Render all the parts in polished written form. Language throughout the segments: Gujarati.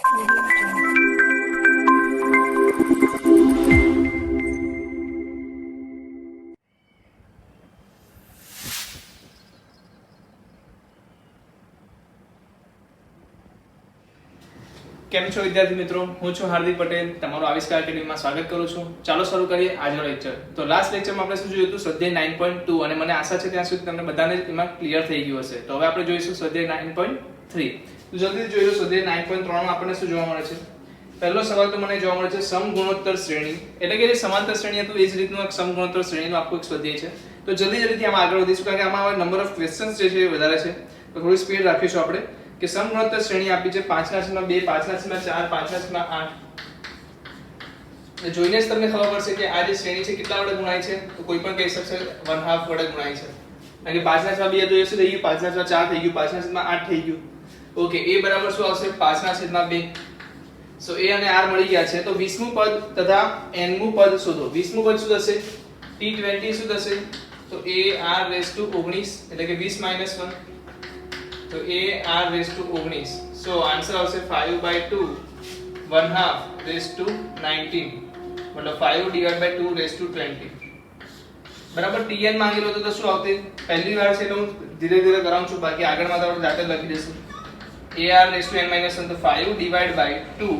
કેમ છો વિદ્યાર્થી મિત્રો, હું છું હાર્દિક પટેલ, તમારું આવિષ્કાર એકેડમીમાં સ્વાગત કરું છું. ચાલો શરૂ કરીએ આજનો લેક્ચર. તો લાસ્ટ લેક્ચરમાં આપણે શું જોયું હતું? સ્વાધ્યાય 9.2 અને મને આશા છે ત્યાં સુધી તમને બધાને એમાં ક્લિયર થઈ ગયું હશે. તો હવે આપણે જોઈશું સ્વાધ્યાય 9.3. તો જલ્દી જોઈ લો સ્વાધ્યાય 9.3 માં આપણને શું જોવા મળે છે? પહેલો સવાલ તો મને જોવા મળે છે સમગુણોત્તર શ્રેણી, એટલે કે જે સમાંતર શ્રેણી હતું એ જ રીતનું એક સમગુણોત્તર શ્રેણીનું આખું એક સ્વાધ્યાય છે. તો જલ્દીથી આમાં આગળ વધીશું કારણ કે આમાં નંબર ઓફ ક્વેશ્ચન્સ જે છે એ વધારે છે, તો થોડી સ્પીડ રાખીશું આપણે. કે સમગુણોત્તર શ્રેણી આપી છે 5/2, 5/4, 5/8. જોઈને જ તમને ખબર પડશે કે આ જે શ્રેણી છે કેટલા વડે ગુણાય છે. તો કોઈ પણ કહી શકશે 1/2 વડે ગુણાય છે. કારણ કે 5/2 તો એ શું થઈ ગયું? 5/4 થઈ ગયું, 5/8 થઈ ગયું. ઓકે, એ બરાબર શું આવશે? 5/2. સો a અને r મળી ગયા છે. તો 20મું પદ તથા nમું પદ શોધો. 20મું પદ શું થશે? t20 શું થશે? તો ar19 એટલે કે 20 - 1. તો ar19. સો આન્સર આવશે 5/2 1/2 19, મતલબ 5/2 બરાબર. tn માંગેલો તો શું આવતે? પહેલી વાર છે એટલે હું ધીરે ધીરે કરાવું છું, બાકી આગળમાં તો આપણે જાતે લખી દઈશું. ar(n-1) તો 5/2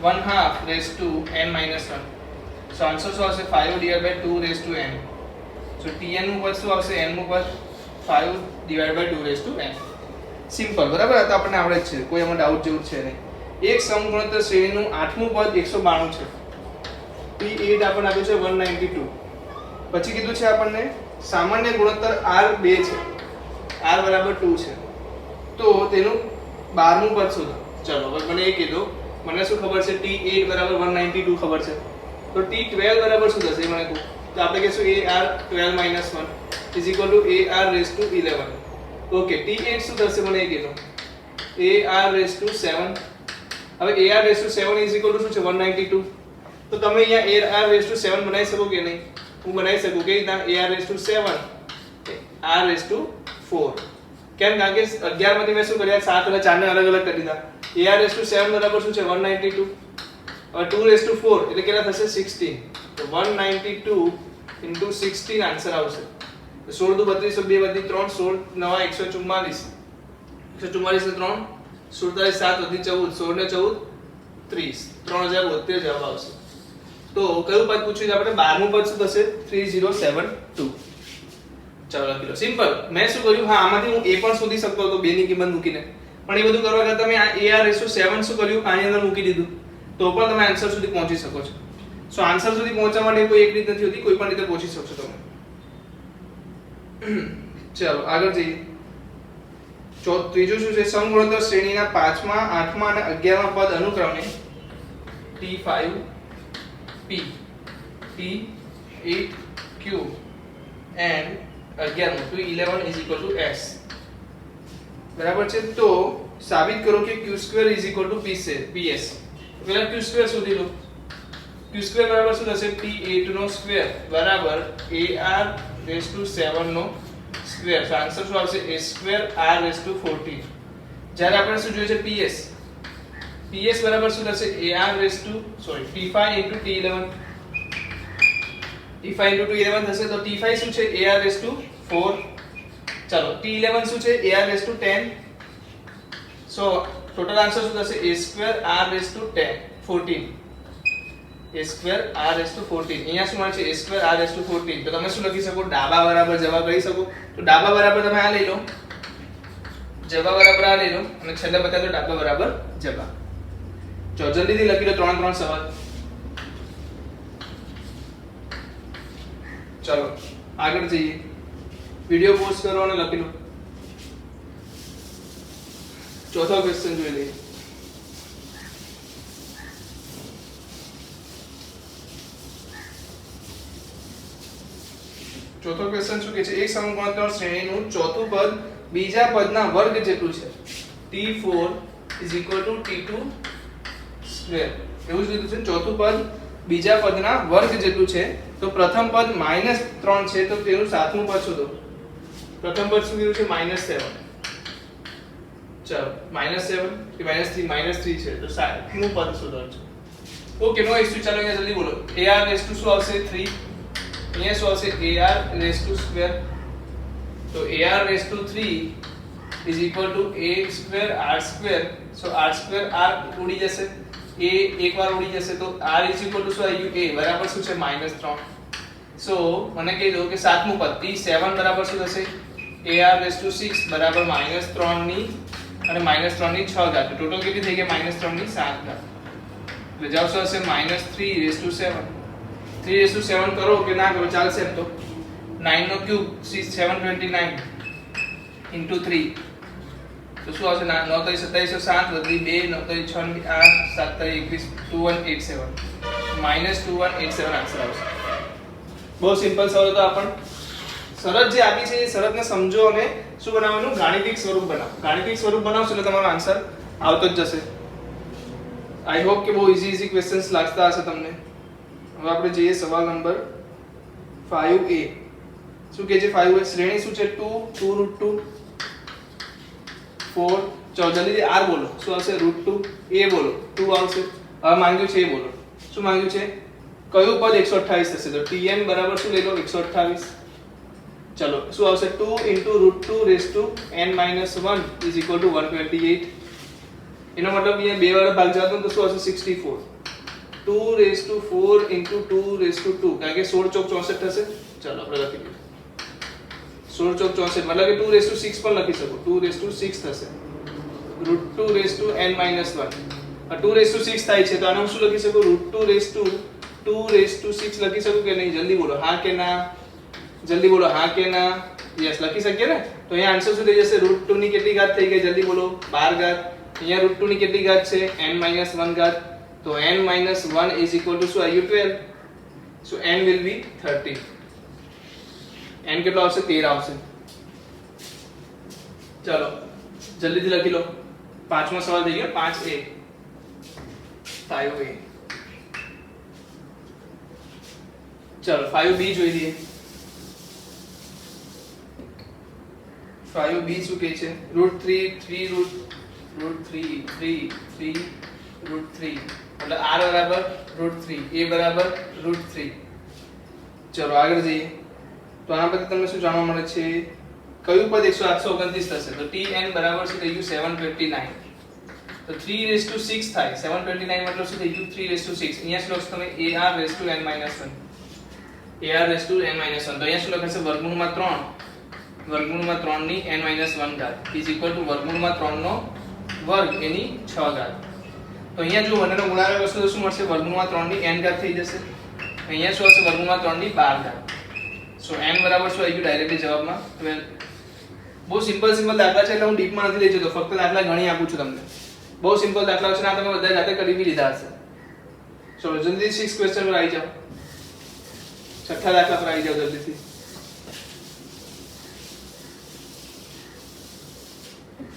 1/2 સો આન્સર શું આવશે? 5/2 સો tn નું પદ શું આવશે? n નું પદ 5/2 સિમ્પલ, બરાબર. આ તો આપણને આવડે જ છે, કોઈ એમાં ડાઉટ જેવું છે નહીં. એક સમગુણોત્તર શ્રેણીનું 8મું પદ 192 છે. P8 આપણને આપ્યું છે 192. પછી કીધું છે આપણને સામાન્ય ગુણોત્તર R2 છે, R બરાબર 2 છે. તો તેનું 12મું પદ શોધો. ચલો હવે મને એ કીધું, મને શું ખબર છે? T8 બરાબર 192 ખબર છે. તો T12 બરાબર શું થશે મને કહો? તો આપણે કહીશું AR12 - 1 AR11. ઓકે, T8 શું થશે મને એ કીધું? AR7. હવે AR7 શું છે? 192. તો તમે અહીંયા AR7 બનાવી શકો કે નહીં? હું બનાવી શકું. કે રીતના? AR7 R4. કેમ? કારણ કે 11 માંથી મેં શું કર્યા? 7 અને 4 ને અલગ અલગ કરી દીધા. AR7 બરાબર શું છે? 192. હવે 2/4 એટલે કેટલા થશે? 16. તો 192 * 16 આન્સર આવશે. 16 × 32 2 × 3 16 9 144. 144 ને 3 47 7 + 14 16 ને 14 30. 3072 જવાબ આવશે. તો કયું પદ પૂછ્યું છે આપણે? 12મું પદ શું થશે? 3072. ચાલો લખી લો. સિમ્પલ. મેં શું કર્યું? હા, આમાંથી હું એ પણ શોધી શકતો હતો 2 ની કિંમત મૂકીને, પણ એ બધું કરવા કરતા મેં આ AR7 શું કર્યું? આની અંદર મૂકી દીધું. તો પણ તમે આન્સર સુધી પહોંચી શકો છો. સો આન્સર સુધી પહોંચવા માટે કોઈ એક રીત નથી હોતી, કોઈ પણ રીતે પહોંચી શકશો તમે. ચાલો આગળ જઈએ. ત્રીજું શું છે? સમગુણોત્તર શ્રેણીના 5મા, 8મા અને 11મા પદ અનુક્રમે T5 P, T8 Q and 11 to 11 S. બરાબર છે. તો સાબિત કરો કે Q2 PS. પહેલા Q2 શોધી લો. Q2 બરાબર શું થશે? T8 નો સ્ક્વેર બરાબર AR7 નો સ્ક્વેર. તો આન્સર શું આવશે? A2R14. જ્યારે આપણે શું જોઈએ છે? PS બરાબર શું થશે? T5 * T11. T5 * T11 થશે. તો T5 શું છે? AR4. ચાલો T11 શું છે? AR10. સો ટોટલ આન્સર શું થશે? A2R14. A2R14. અહીંયા શું મળે છે? A2R14. તો તમે શું લખી શકો? ડાબા બરાબર જવાબ લઈ શકો. તો ડાબા બરાબર તમે આ લઈ લો, જવાબ બરાબર આ લઈ લો, અને છેલ્લે બતાવી દો ડાબા બરાબર જવાબ. જો જલ્દીથી લખી લો 3 સવાલ. ચલો આગળ જઈએ. વિડિયો પોઝ કરો અને લખી લો. ચોથો ક્વેશ્ચન જોઈ લઈએ. ચોથો ક્વેશ્ચન શું કહે છે? એક સમગુણોત્તર શ્રેણીનું ચોથું પદ બીજા પદના વર્ગ જેટલું છે. T4 = T2 square. એવું જ લીધું છે. ચોથું પદ બીજા પદના વર્ગ જેટલું છે. તો પ્રથમ પદ -3 છે, તો તેનું 7મું પદ શોધો. પ્રથમ પદ શું કીધું છે? -7. ચલો -7 કે -3 છે તો સાતમું પદ શોધવાનું છે. Okay no issue. ચાલો અહીંયા જલ્દી બોલો. ar રેસ ટુ શું આવશે 3. અહીંયા શું આવશે ar રેસ ટુ સ્ક્વેર. તો ar raise to 3 is equal to a square r square. so r square r ઉડી જશે, a એકવાર ઉડી જશે તો r is equal to શું આવ્યું a બરાબર શું છે -3. so મને કહી દો કે સાતમું પદ p7 બરાબર શું થશે ar રેસ ટુ 6 બરાબર -3 ની અને -3 ની 6 ઘાત. ટોટલ કેટલી થઈ ગઈ -3 ની 7 ઘાત. એટલે જવાબ શું હશે -3 રેસ ટુ 7. 3 રેસ ટુ 7 કરો કે ના કરો ચાલશે એમ તો. 9 નો ક્યુબ 729 into 3 તો શું આવશે 9 * 3 = 27 વધી 2 9 * 6 8 7 * 21 2187 -2187 આન્સર આવશે. બહુ સિમ્પલ સવાલ હતો. આપણ શરત જે આપી છે એ શરતને સમજો અને શું બનાવવાનું ગાણિતિક સ્વરૂપ બનાવો. ગાણિતિક સ્વરૂપ બનાવશો એટલે તમારો આન્સર આવતો જ જશે. આઈ હોપ કે બહુ ઈઝી ક્વેશ્ચન્સ લાગતા હશે તમને. હવે આપણે જઈએ સવાલ નંબર 5a. શું કહે છે 5a? શ્રેણી શું છે 2 2√2 4. ચલો જલ્દી r બોલો. શું આવશે √2. a બોલો 2 આવશે. હવે માંગ્યું છે a બોલો. શું માંગ્યું છે? કયું પદ 128 થશે? તો tn બરાબર શું લઈ લો 128. ચલો શું આવશે 2 √2 raise to n - 1 is equal to 128. એનો મતલબ અહીંયા બે વાળા ભાગ જાતો તો શું આવશે 64. 2 રેસ ટુ 4 * 2 રેસ ટુ 2 કારણ કે 16 ચોક 64 થશે. ચલો આપણે લખી દઈએ 16 ચોક 64 મતલબ કે 2 રેસ ટુ 6 પણ લખી શકો. 2 રેસ ટુ 6 થશે. √2 રેસ ટુ n - 1 આ 2 રેસ ટુ 6 થાય છે તો આને હું શું લખી શકું √2 રેસ ટુ 2 રેસ ટુ 6 લખી શકું કે નહીં? જલ્દી બોલો હા કે ના. જલ્દી બોલો હા કે ના. યસ લખી શકીએ ને. તો અહીંયા આન્સર શું થઈ જશે √2 ની કેટલી ઘાત થઈ ગઈ? જલ્દી બોલો 12 ઘાત. અહીંયા √2 ની કેટલી ઘાત છે? n - 1 ઘાત. તો n - 1 is equal to શું આવ્યું 12. so n will be 30. n કેટલો આવશે 13 આવશે. ચલો જલ્દીથી લખી લો. પાંચમો સવાલ થઈ ગયો 5a 5a. ચલો 5b જોઈ લઈએ. 5b શું કહે છે? √3 3 √3 3 3 √3 એટલે r બરાબર √3 a બરાબર √3. ચલો આગળ જઈએ. તો આના પરથી તમને શું જાણવા મળે છે? કયું પદ 129 થશે? તો tn બરાબર શું થઈ ગયું 729. તો 3 રેસ ટુ 6 થાય. 729 મતલબ શું થઈ ગયું 3 રેસ ટુ 6. અહીંયા શું લખશો તમે ar raise to n - 1 ar raise to n - 1 તો અહીંયા શું લખાશે વર્ગમૂળમાં 3 ની n - 1 ઘાત ઇઝ ઇક્વલ ટુ વર્ગમૂળમાં 3 નો વર્ગ એની 6 ઘાત. તો અહીંયા જો બંનેનો ગુણાકાર કરશો તો શું મળશે વર્ગમૂળમાં 3 ની n ઘાત થઈ જશે. અહીંયા શું હશે વર્ગમૂળમાં 3 ની 12 ઘાત. સો n બરાબર શું આવી ગયું ડાયરેક્ટલી જવાબમાં 12. બહુ સિમ્પલ દાખલા છે એટલે હું ડીપમાં નથી લઈ જતો. ફક્ત દાખલા ગણી આપું છું તમને. બહુ સિમ્પલ દાખલા છે ને આ તમે બધા જાતે કરી બી લીધા હશે. ચલો જલ્દી 6 ક્વેશ્ચન પર આવી જાઓ. છઠ્ઠા દાખલા પર આવી જાઓ જલ્દીથી.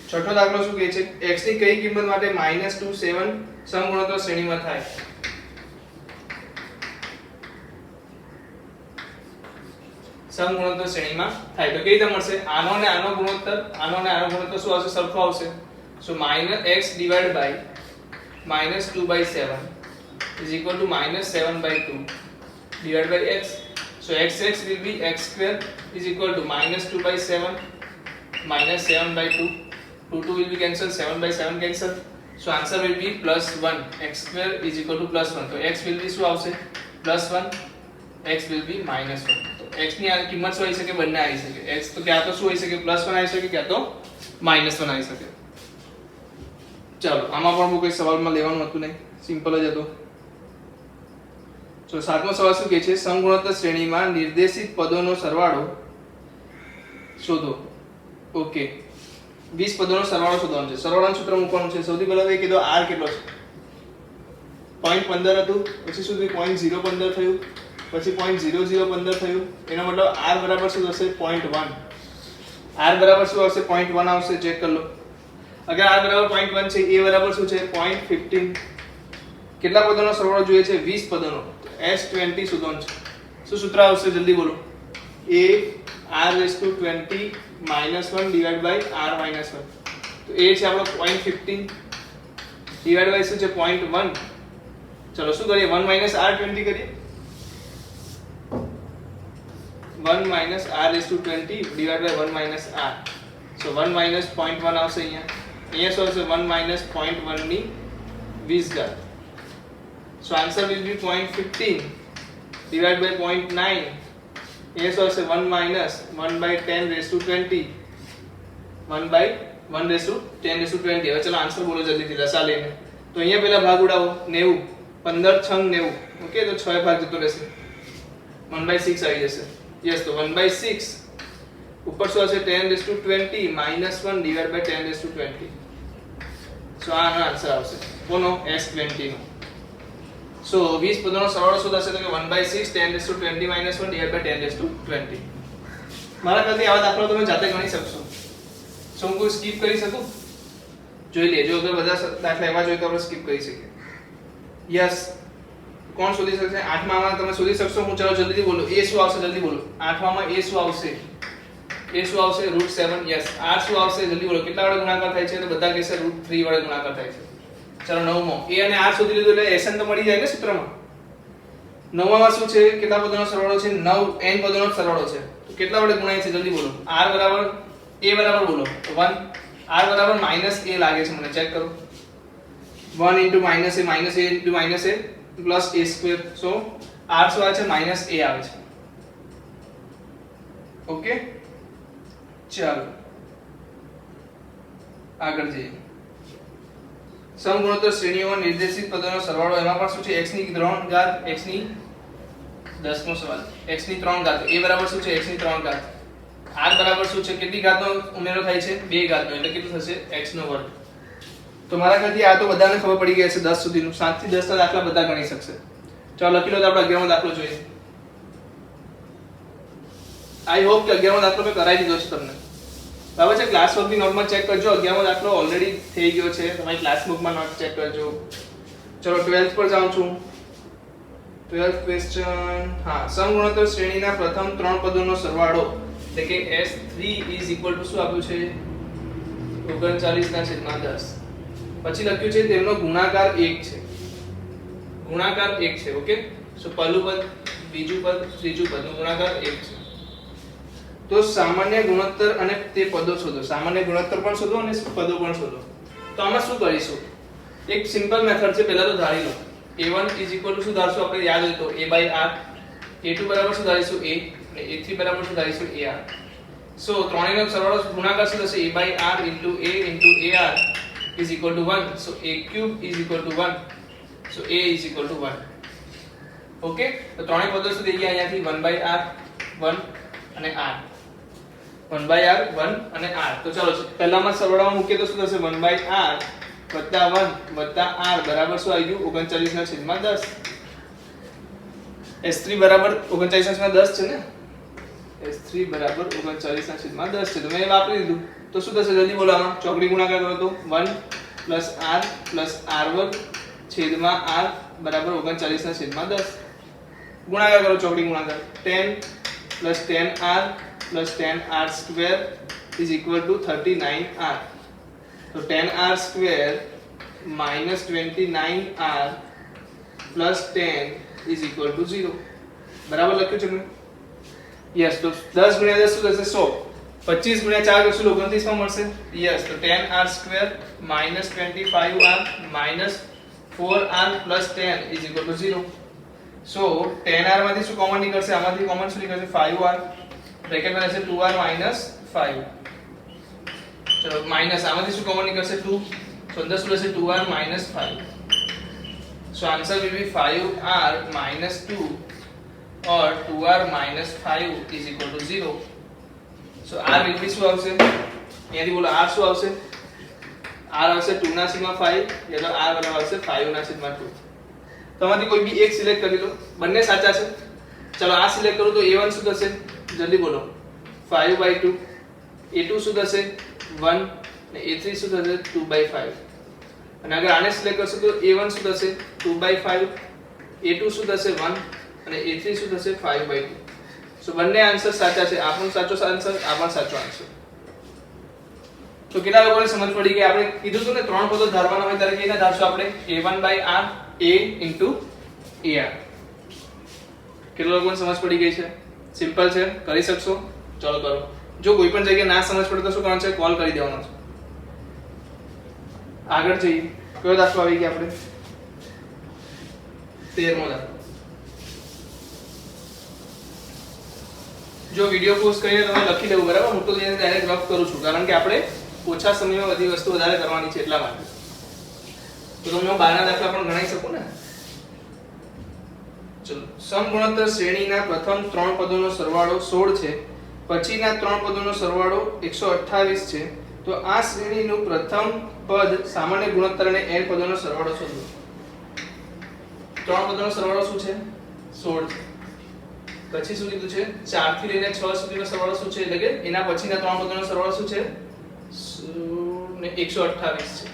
છઠ્ઠો દાખલો શું કહે છે? x ની કઈ કિંમત માટે -2 7 સમગુણોત્તર શ્રેણીમાં થાય? સમગુણોત્તર શ્રેણીમાં થાય તો કેવી રીતે મળશે? આનો અને આનો ગુણોત્તર શું આવશે? સરખો આવશે. સો x divided by -2/7 is equal to -7/2 divided by x. so x will be x square is equal to -2/7 -7/2. 2 will be cancelled, 7/7 cancel. so answer will be +1. x square is equal to +1. તો x will be શું આવશે +1, x will be -1. તો x ની આ કિંમત શું આવી શકે? બંને આવી શકે. x તો ક્યાં તો શું આવી શકે +1 આવી શકે, ક્યાં તો -1 આવી શકે. ચાલો આમાં પણ કોઈ સવાલમાં લેવાનું હતું નહીં, સિમ્પલ જ હતો. તો સાતમો સવાલ શું કહે છે? સમગુણોત્તર શ્રેણીમાં નિર્દેશિત પદોનો સરવાળો શોધો. ઓકે 20 પદોનો સરવાળો શોધવાનો છે. સરવાળાનું સૂત્ર મૂકવાનું છે. સૌથી પહેલા એ કીધો r કેટલો છે? 0.15 હતું, પછી શું થયું 0.015 થયું, પછી 0.0015 થયું. એનો મતલબ r બરાબર શું થશે 0.1. r બરાબર શું આવશે 0.1 આવશે. ચેક કરી લો. અગર r બરાબર 0.1 છે, a બરાબર શું છે 0.15. કેટલા પદોનો સરવાળો જોઈએ છે? 20 પદોનો. s20 શોધવાનું છે. શું સૂત્ર આવશે જલ્દી બોલો? a r raised to 20 -1 divided by r -1. તો a છે આપણો 0.15 ડિવાઇડ બાય શું છે 0.1. ચલો શું કરીએ 1 - r20 કરીએ 1 - r/20 ડિવાઇડ બાય 1 - r. સો 1 - 0.1 આવશે અહીંયા શું આવશે 1 - 0.1 ની 20 ઘાત. So answer will be 0.15 divide by 0.9. અહીંયા શું આવશે 1 - 1/10^20 1/1/10^20. હવે ચલો આન્સર બોલો જલ્દીથી લસા લઈને. તો અહીંયા પહેલા ભાગ ઉડાવો 90 15 6 90. ઓકે તો 6 ભાગ જતો રહેશે 1/6 આવી જશે. યસ તો 1/6 ઉપર શું હશે 10^20 -1 ડિવાઇડ બાય 10^20. સો આનો આન્સર આવશે કોનો S20 નો. સો 20 પદોનો સરવાળો શું થશે તો કે 1/6 10^20 -1 ડિવાઇડ બાય 10^20. મારા ખ્યાલથી આવા દાખલા તમે જાતે ગણી શકશો. સો હું કોઈ સ્કીપ કરી શકું? જોઈ લેજો અગર બધા દાખલા એવા જોઈએ તો આપણે સ્કીપ કરી શકીએ. યસ કોણ શોધી શકશે? 8માં તમે શોધી શકશો? હું ચલો જલ્દીથી બોલો. એ શું આવશે જલ્દી બોલો. 8માં એ શું આવશે? એ શું આવશે √7. યસ. r શું આવશે જલ્દી બોલો. કેટલા વડે ગુણાકાર થાય છે? તો બધા કહેશે √3 વડે ગુણાકાર થાય છે. ચલો 9મો a અને r શોધી લીધું એટલે SN તો મળી જાય ને સૂત્રમાં. 9માં શું છે? કેટલા પદોનો સરવાળો છે? 9 n પદોનો સરવાળો છે. તો કેટલા વડે ગુણાય છે જલ્દી બોલો. r બરાબર a બરાબર બોલો 1. r બરાબર -a લાગે છે મને ચેક કરો. 1 * -a - a * -a plus a². So r શું આવે છે -a આવે છે. ઓકે ચાલો આગળ જઈએ. સમગુણોત્તર શ્રેણીઓમાં નિર્દેશિત પદોનો સરવાળો એમાં પણ શું છે x ની 3 ઘાત x ની 10મો સવાલ x ની 3 ઘાત a બરાબર શું છે x ની 3 ઘાત. r બરાબર શું છે કેટલી ઘાતનો ઉમેરો થાય છે 2 ઘાતનો એટલે કેટલું થશે x નો વર્ગ. તો મારા ખ્યાલથી આ તો બધાને ખબર પડી ગઈ હશે 10 સુધીનું. 7 થી 10 ના દાખલા બધા ગણી શકશે. ચાલો લખી લો તો આપણે 11મો દાખલો જોઈએ. આઈ હોપ કે 11મો દાખલો મેં કરાવી દીધો છે તમને. બરાબર છે. ક્લાસ વર્કની નોટમાં ચેક કરજો. 11મો દાખલો ઓલરેડી થઈ ગયો છે. તમારી ક્લાસ બુકમાં નોટ ચેક કરજો. ચલો 12th પર જાઉં છું. 12th question. હા, સમગુણોત્તર શ્રેણીના પ્રથમ 3 પદોનો સરવાળો એટલે કે S3 શું આપ્યું છે 39/10. પછી લખ્યું છે તેમનો ગુણાકાર 1 છે. ગુણાકાર 1 છે. ઓકે. સો પહેલું પદ બીજું પદ ત્રીજું પદ નો ગુણાકાર 1 છે. તો સામાન્ય ગુણોત્તર અને તે પદો શોધો. સામાન્ય ગુણોત્તર પણ શોધો અને પદો પણ શોધો. તો આમાં શું કરીશું? એક સિમ્પલ મેથડ છે. પહેલા તો ધારી લો a1 શું ધારશું આપણે યાદ હોય તો a/r. a2 બરાબર શું ધારીશું a અને a3 બરાબર શું ધારીશું ar. સો ત્રણેયનો સરવાળો ગુણાકાર શું થશે a/r * a * ar = 1. So a³ = 1. So a = 1. Okay. તો ત્રણેય પદો શું થઈ ગયા અહીંયાથી 1/r 1 અને r 1/r 1 અને r. તો ચલો પહેલામાં સરવાળામાં મૂકીએ તો શું થશે 1/r + 1 + r બરાબર શું આવી ગયું 39/10. S3 બરાબર 39/10 છે ને. S3 બરાબર 39/10 છે. તો મેં વાપરી દીધું. તો શું થશે જલ્દી બોલો. આમાં ચોકડી ગુણાકાર કરો તો 1 + r + r² છેદમાં r બરાબર 39/10. ગુણાકાર કરો ચોકડી ગુણાકાર 10 + 10r + 10r² = 39r. તો 10r² - 29r + 10 = 0. બરાબર લખ્યું છે મેં? યસ. તો 10 * 10 શું થશે 100. 25 * 4 કરશું 29 માં મળશે. યસ. તો 10r² - 25r - 4r + 10 = 0. સો 10r માંથી શું કોમન નીકળશે? આમાંથી કોમન શું નીકળશે 5r. બ્રેકેટમાં રહેશે 2r - 5. ચલો માઈનસ આમાંથી શું કોમન નીકળશે 2. so અંદર શું રહેશે 2r - 5. so answer will be 5r - 2 or 2r - 5 is equal to 0. so r will be શું આવશે? અહીંયાથી બોલો r શું આવશે? r આવશે 2/5 યા તો r બરાબર આવશે 5/2. તો આમાંથી કોઈ બી એક સિલેક્ટ કરી લો. બંને સાચા છે. ચલો આ સિલેક્ટ કરું તો a1 શું થશે? જલ્દી બોલો 5/2. a2 શું થશે 1 અને a3 શું થશે 2/5. અને અગર આને સિલેક્ટ કરશો તો a1 શું થશે 2/5, a2 શું થશે 1 અને a3 શું થશે 5/2. સો બંને આન્સર સાચા છે. આપણો સાચો આન્સર, આ પણ સાચો આન્સર. તો કેટલા લોકોને સમજ પડી કે આપણે કીધું હતું ને ત્રણ પદો ધારવાના હોય ત્યારે કેના ધારશું આપણે a1/r a * ar. કેટલા લોકોને સમજ પડી ગઈ છે? સિમ્પલ છે, કરી શકશો? ચાલો કરો. જો કોઈ પણ જગ્યાએ ના સમજ પડે તો શું કરવાનું છે? કોલ કરી દેવાનો છે. આગળ જઈએ. કયો દાખલો આવી ગયા આપણે? 13મો દાખલો. જો વિડિયો પોઝ કરીને તમે લખી લેવું, બરાબર? હું તો તેને ડાયરેક્ટ રફ કરું છું કારણ કે આપણે ઓછા સમયમાં બધી વસ્તુ વધારે કરવાની છે એટલા માટે. તો તમે હું બહારના દાખલા પણ ગણાવી શકું ને. ચલો, સમગુણોત્તર શ્રેણીના પ્રથમ ત્રણ પદોનો સરવાળો 16 છે, પછીના ત્રણ પદોનો સરવાળો 128 છે. તો આ શ્રેણીનું પ્રથમ પદ સામાન્ય ગુણોત્તર અને n પદોનો સરવાળો શોધો. ત્રણ પદોનો સરવાળો શું છે? 16 છે. પછી શું કીધું છે? 4 થી લઈને 6 સુધીનો સરવાળો શું છે? એટલે કે એના પછીના ત્રણ પદોનો સરવાળો શું છે? 128 છે.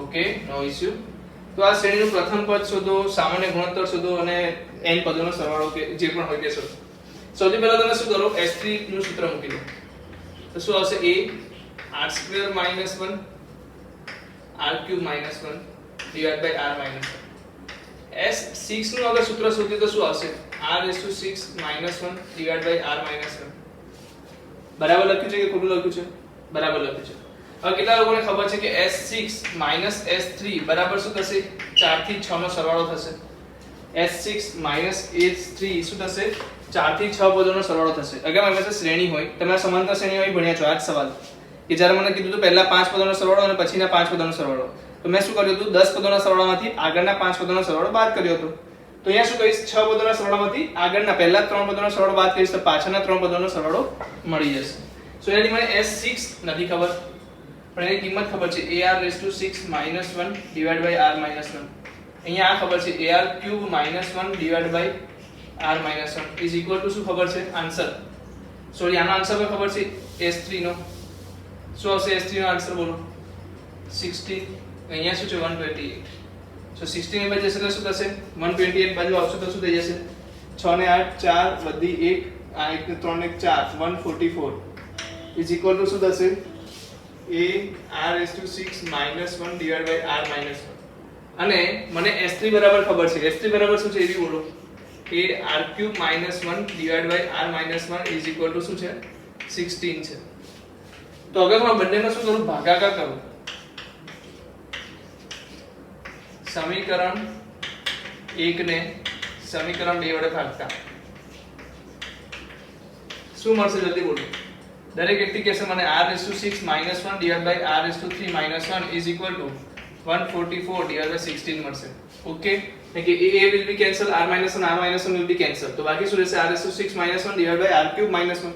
Okay, no issue. તો આ શ્રેણીનું પ્રથમ પદ શોધો, સામાન્ય ગુણોત્તર શોધો અને n પદોનો સરવાળો કે જે પણ હોય તે શોધો. સૌથી પહેલા તમે શું કરો? S3 નું સૂત્ર મૂકી દો. તો શું આવશે? a r² - 1 r³ - 1 / r - 1. S6 નું અગર સૂત્ર શોધીએ તો શું આવશે? r6 - 1 / r - 1. બરાબર લખ્યું છે કે ખોટું લખ્યું છે? બરાબર લખ્યું છે. હવે કેટલા લોકોને ખબર છે કે S6 - S3 બરાબર શું થશે? 4 થી 6 નો સરવાળો થશે. S6 - S3 શું થશે? 4 થી 6 પદોનો સરવાળો થશે. અગર મારી પાસે શ્રેણી હોય, તમે સમાંતર શ્રેણી હોય ભણ્યા છો આ જ સવાલ કે જ્યારે મને કીધું હતું પહેલા 5 પદોનો સરવાળો અને પછીના 5 પદોનો સરવાળો, તો મેં શું કર્યું હતું? 10 પદોના સરવાળામાંથી આગળના 5 પદોનો સરવાળો બાદ કર્યો હતો. તો અહીંયા શું કહીશ? 6 પદોના સરવાળામાંથી આગળના પહેલા 3 પદોનો સરવાળો બાદ કરીશ તો પાછળના 3 પદોનો સરવાળો મળી જશે. સો એની મને S6 નથી ખબર, પણ એની કિંમત ખબર છે ar6 - 1 / r - 1. અહીંયા આ ખબર છે ar³ - 1 / r - 1 is equal two શું ખબર છે? આન્સર. સોરી, આનો આન્સર પણ ખબર છે S3 નો. શું આવશે S3 નો આન્સર બોલો? 16. અહીંયા શું છે? 128. સો 16 ની બાજુ જશે તો શું થશે? 128 બાજુ આવશે તો શું થઈ જશે? 6 ને 8 4 વધી 1 આ 1 ને 3 ને 4 144 ઇઝ ઇક્વલ ટુ શું થશે? ar6 - 1 / r - 1. અને મને S3 બરાબર ખબર છે. S3 બરાબર શું છે એ બી બોલો? ar³ - 1 / r - 1 is equal two શું છે? 16 છે. તો અગર હું બંનેનો શું કરું? ભાગાકાર કરું. સમીકરણ 1 ને સમીકરણ 2 વડે ભાગતા શું મળશે? જલ્દી બોલો. દરેક વ્યક્તિ કહેશે મને r6 - 1 / r3 - 1 is equal two 144 / 16 મળશે. ઓકે, કે a will be cancel, r - 1 will be cancel. તો બાકી શું રહેશે? r6 - 1 / r³ - 1.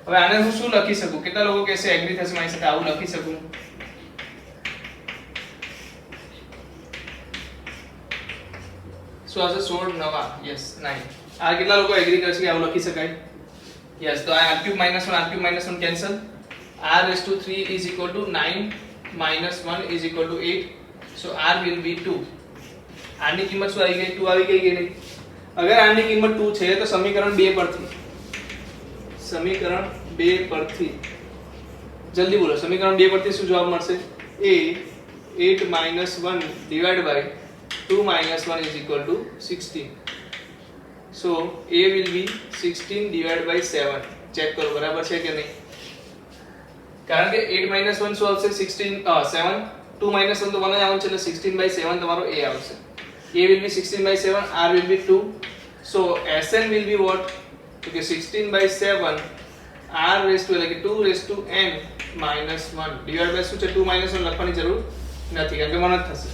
હવે આને હું શું લખી શકું? કેટલા લોકો કહેશે એગ્રી થશે મારી સાથે આવું લખી શકું? શું આવશે? 16 નવા. યસ, 9. આ કેટલા લોકો એગ્રી કરશે કે આવું લખી શકાય? યસ. તો આ r³ - 1 r³ - 1 cancel. r3 is equal to 9 minus 1 is equal to 8. So r will be 2. r ની કિંમત શું આવી ગઈ? 2 આવી ગઈ કે નહીં? અગર r ની કિંમત 2 છે તો સમીકરણ 2 પરથી જલ્દી બોલો. સમીકરણ 2 પરથી શું જવાબ મળશે? a 8 minus 1 divided by 2 minus 1 is equal to 16. So a will be 16 divided by 7. Check કરો બરાબર છે કે નહીં? કારણ કે 8 minus 1 શું આવશે? 16 7. 2 minus 1 તો 1 જ આવશે એટલે 16/7 તમારો a આવશે. a will be 16/7, r will be 2. So Sn will be what? Okay, 16/7 r raised to એટલે કે 2 raised to n minus 1 divided by શું છે? 2 minus 1 લખવાની જરૂર નથી કારણ કે 1 જ થશે.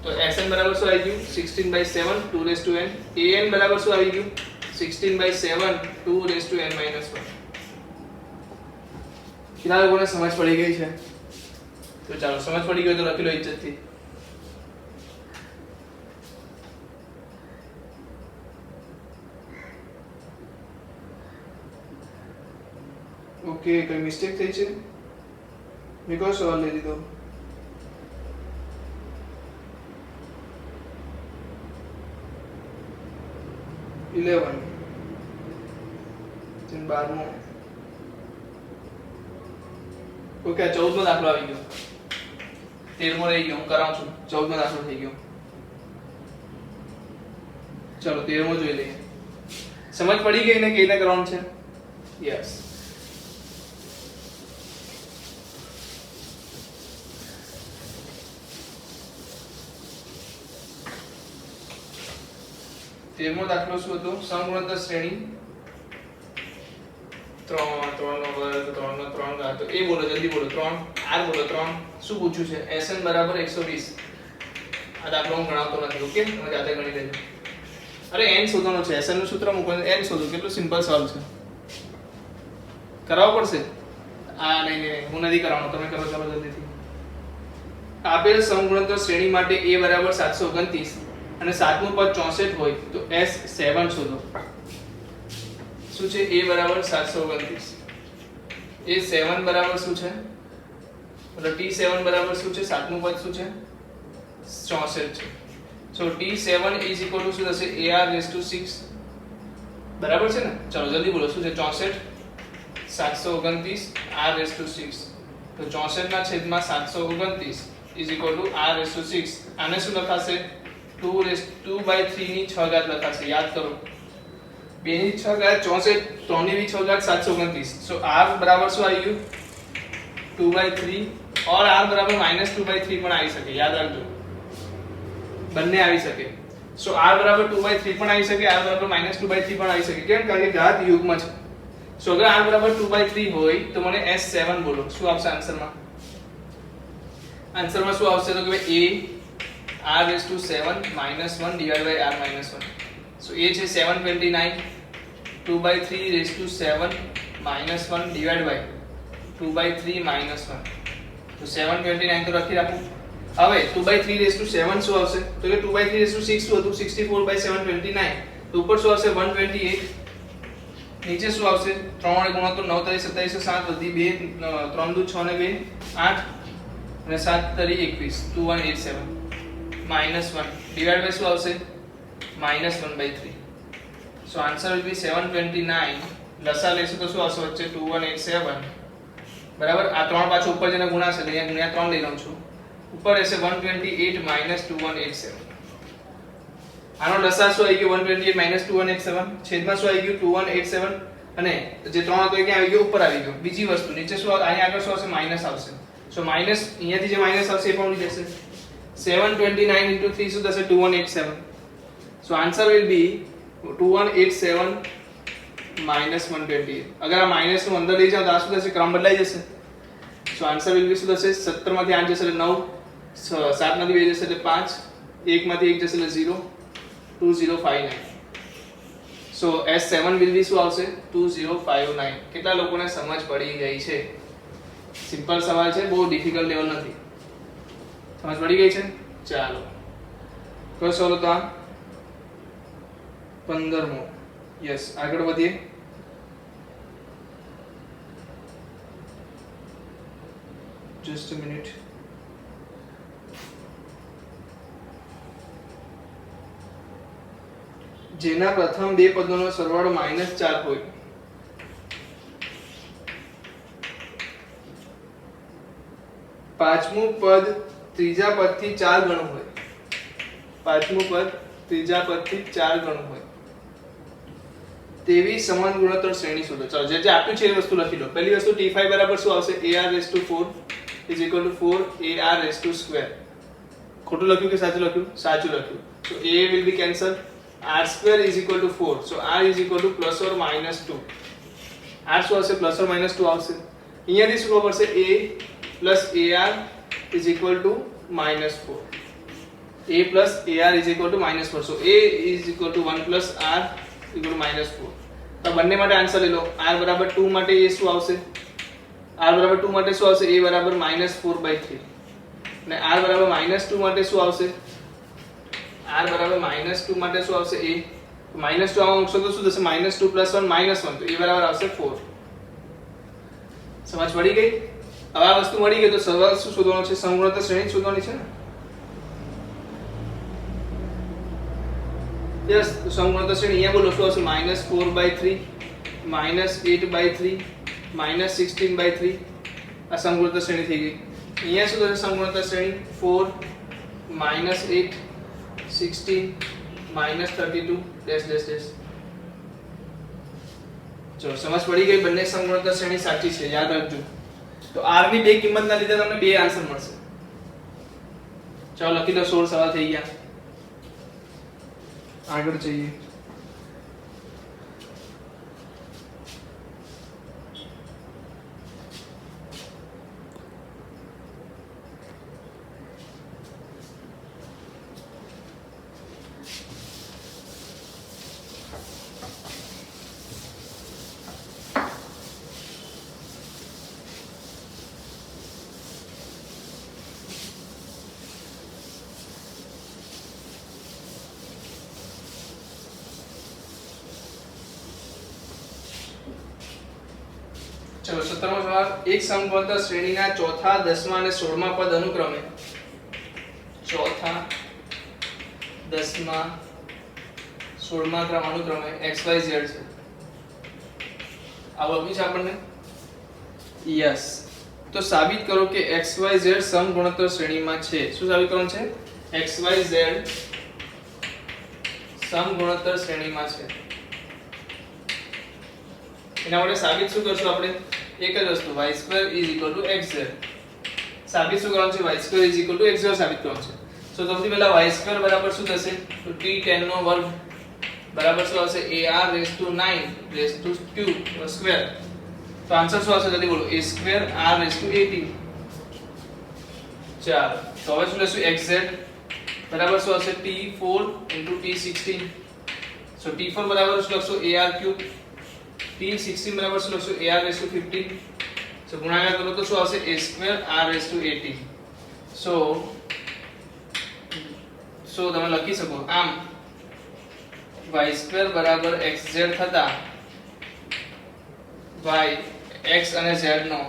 તો Sn બરાબર શું આવી ગયું? 16/7 2 raised to n. An બરાબર શું આવી ગયું? 16/7 2 raised to n minus 1. કેટલા લોકોને સમજ પડી ગઈ છે? તો ચાલો, સમજ પડી ગઈ તો લખી લો ઇજ્જતથી. ઓકે, કઈ મિસ્ટેક થઈ છે? મેં કયો સવાલ લઈ લીધો? ઇલેવન 12. ઓકે 14 નો દાખલો આવી ગયો, 13મો રહી ગયો, હું કરાવું છું. 14મો દાખલો થઈ ગયો. ચલો 13મો જોઈ લઈએ. સમજ પડી ગઈ ને કેવી રીતે કરવાનું છે? યસ. તેરમો દાખલો શું હતો? સમગુણોત્તર શ્રેણી 3 નો વર્ગ 3 નો 3 ઘાત. એ બોલો, જલ્દી બોલો. 3 r બોલો. 3 શું પૂછ્યું છે? Sn બરાબર 120. આ દાખલો હું ગણાવતો નથી. ઓકે, તમે જાતે ગણી લેજો. અરે n શોધવાનો છે. Sn નું સૂત્ર મૂકો, n શોધો. કેટલું સિમ્પલ સવાલ છે. કરાવવો પડશે? નહીં, હું નથી કરાવવાનો, તમે કરો. ચાલો જલ્દીથી. આપેલ સમગુણોત્તર શ્રેણી માટે a બરાબર 729 અને સાતમું પદ 64 હોય તો S7 શોધો. શું છે? a બરાબર 729. a7 બરાબર શું છે? મતલબ t7 બરાબર શું છે? સાતમું પદ શું છે? 64 છે. સો t7 ઇઝ ઇક્વલ ટુ શું થશે? ar6 બરાબર છે ને? ચલો જલ્દી બોલો. શું છે? 64 729 r6. તો 64 ના છેદમાં 729 ઇઝ ઇક્વલ ટુ r6. આને શું લખાશે? 2/3 ની 6 ઘાત લખાશે. યાદ કરો, 2 ની 6 ઘાત 64, 3 ની 6 ઘાત 729. સો r બરાબર શું આવી ગયું? 2/3 और r બરાબર -2/3 પણ આવી શકે. યાદ રાખજો, બંને આવી શકે. સો r બરાબર 2/3 પણ આવી શકે, r બરાબર -2/3 પણ આવી શકે. કેમ? કારણ કે ઘાત યુગ્મ છે. સો અગર r બરાબર 2/3 હોય તો મને S7 બોલો. શું આવશે આન્સરમાં? આન્સરમાં શું આવશે? તો કે a r7 -1 divided by r -1. So a છે 729, 2/3 7 -1 divided by 2/3 -1. તો 729 તો લખી રાખું. હવે 2/3 7 શું આવશે? તો કે 2/3 6 શું હતું? 64/729. તો ઉપર શું આવશે? 128. નીચે શું આવશે? 3 વડે ગુણો તો 9 × 27 7 વધી 2 3 દુ 6 ને 2 8 અને 7 × 21 2187 -1 divided by શું આવશે? -1/3. so answer will be 729. લસા લેશું તો શું આવશે વચ્ચે? 2187 બરાબર. આ 3 પાછો ઉપર જઈને ગુણાશે એટલે અહીંયા ગુણ્યા 3 લઈ લઉં છું. ઉપર રહેશે 128 2187. આનો લસા શું આવી ગયો? 128 2187. છેદમાં શું આવી ગયું? 2187. અને જે 3 હતો એ ક્યાં આવી ગયો? ઉપર આવી ગયો. બીજી વસ્તુ નીચે શું? અહીંયા આગળ શું આવશે? માઈનસ આવશે. સો માઈનસ અહીંયાથી જે માઈનસ આવશે એ પણ ઉડી જશે. 729 into 3 શું થશે? 2187. so answer will be 2187 -128. અગર આ માઈનસ નું અંદર લઈ જાવ તો આ શું થશે? ક્રમ બદલાઈ જશે. so answer will be શું થશે? 17 માંથી 8 જશે એટલે 9, 7 માંથી 2 જશે એટલે 5, 1 માંથી 1 જશે એટલે 0, 2059. so S7 will be શું આવશે? 2059. કેટલા લોકોને સમજ પડી ગઈ છે? સિમ્પલ સવાલ છે, બહુ ડિફિકલ્ટ લેવલ નથી. સમજ પડી ગઈ છે? ચાલો કરો સોલ્વ. તો આ 15મો. યસ, આગળ વધીએ. Just a minute. જેના પ્રથમ બે પદોનો સરવાળો -4 હોય પાંચમું પદ ત્રીજા પદથી 4 ગણું હોય. પાંચમું પદ ત્રીજા પદથી 4 ગણું હોય તેવી સમાન ગુણોત્તર શ્રેણી શોધો. ચાલો જે જે આપ્યું છે એ વસ્તુ લખી લો. પહેલી વસ્તુ t5 બરાબર શું આવશે? ar4 is equal to 4ar2. ખોટું લખ્યું કે સાચું લખ્યું? સાચું લખ્યું. so a will be cancelled. r2 is equal to 4. so r is equal to +or -2. r શું આવશે? +or -2 આવશે. અહીંયાથી શું ખબર પડશે? a plus ar is equal to -4. a plus ar is equal to -4. so a is equal to 1 plus r equal to -4. તો બંને માટે આન્સર લઈ લો. r બરાબર 2 માટે એ શું આવશે? r બરાબર 2 માટે શું આવશે? a બરાબર -4/3. અને r બરાબર -2 માટે શું આવશે? r બરાબર -2 માટે શું આવશે? a -2 આમાં મૂકશો તો શું થશે? -2 + 1 -1. તો a બરાબર આવશે 4. સમજ પડી ગઈ? હવે આ વસ્તુ મળી ગઈ તો સવાલ શું શોધવાનો છે? સમગુણોત્તર શ્રેણી શોધવાની છે ને? યસ, તો સમગુણોત્તર શ્રેણી અહીંયા બોલો શું આવશે? -4/3 -8/3 -16/3 આ સમગુણોત્તર શ્રેણી થઈ ગઈ. અહીંયા શું થશે સમગુણોત્તર શ્રેણી 4 -8 16 -32 ડેશ ડેશ ડેશ. જો સમજ પડી ગઈ, બંને સમગુણોત્તર શ્રેણી સાચી છે, યાદ રાખજો. તો r ની બે કિંમતના લીધે તમને બે આન્સર મળશે. ચાલો લખી દો, 16 સવાલ થઈ ગયા. આગળ જઈએ. चलो 17वां सवाल, एक समगुणोत्तर श्रेणीना चौथा, 10मा અને 16मा પદ અનુક્રમે चौथा, 10मा, 16मा ક્રમ અનુક્રમે xyz છે. આવડ્યું છે આપણને? યસ. તો સાબિત કરો કે xyz સમગુણોત્તર શ્રેણીમાં છે. શું સાબિત કરવાનું છે? xyz સમગુણોત્તર શ્રેણીમાં છે. એના માટે સાબિત શું કરશું આપણે? એક જ વસ્તુ, y² = xz. સાબિત શું કરવાનું છે? y² = xz સાબિત કરવાનું છે. તો સૌથી પહેલા y² બરાબર શું થશે? તો t10 નો વર્ગ બરાબર શું આવશે? ar⁻⁹ તો આન્સર શું આવશે? જલ્દી બોલો. a²r⁸18. ચાલો તો હવે શું લેશું? xz બરાબર શું આવશે? t4 * t16. સો t4 બરાબર શું લખશો? ar³ t16 બરાબર શું લખશો? ar⁻15. સો ગુણાકાર કરો તો શું આવશે? a²r⁸18. સો તમે લખી શકો આમ y² બરાબર xz થતા y x અને z નો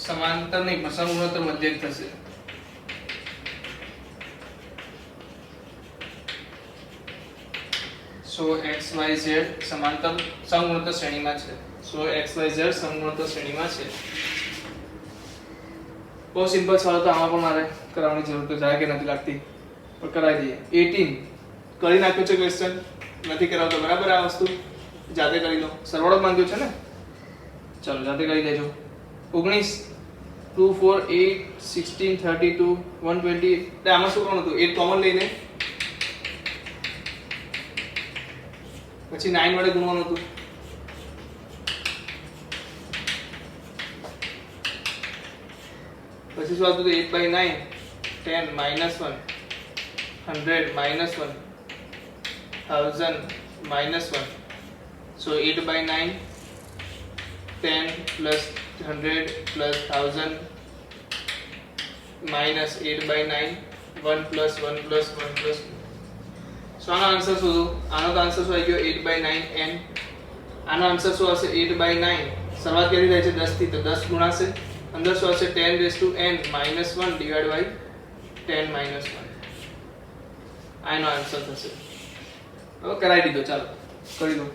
સમાંતર નહીં પણ સમગુણોત્તર મધ્યક થશે. સો xyz સમાંતર સમગુણોત્તર શ્રેણીમાં છે. સો xyz સમગુણોત્તર શ્રેણીમાં છે. બહુ સિમ્પલ સવાલ તો આમાં પણ મારે કરાવવાની જરૂર તો જાય કે નથી લાગતી, પણ કરાવી દઈએ. 18 કરી નાખ્યો છે ક્વેશ્ચન, નથી કરાવતો બરાબર. આ વસ્તુ જાતે કરી લો, સરવાળો માંગ્યો છે ને, ચાલો જાતે કરી લેજો. 19 2 4 8 16 32 120. એટલે આમાં શું કરવાનું હતું? 8 કોમન લઈને પછી 9 વડે ગુણવાનું હતું. પછી શું આવતું? 8/9 10 - 1 100 - 1 1000 - 1. so 8/9 10 + 100 + 1000 minus 8/9 1 + 1 + 1 + સો આનો આન્સર શોધો. આનો તો આન્સર શું આવી ગયો? 8/9n. આનો આન્સર શું આવશે? 8/9. શરૂઆત કરી થાય છે 10 થી, તો 10 ગુણાશે. અંદર શું આવશે? 10⁻n - 1 / 10 - 1. આનો આન્સર થશે. હવે કરાવી દીધો, ચાલો કરી દો.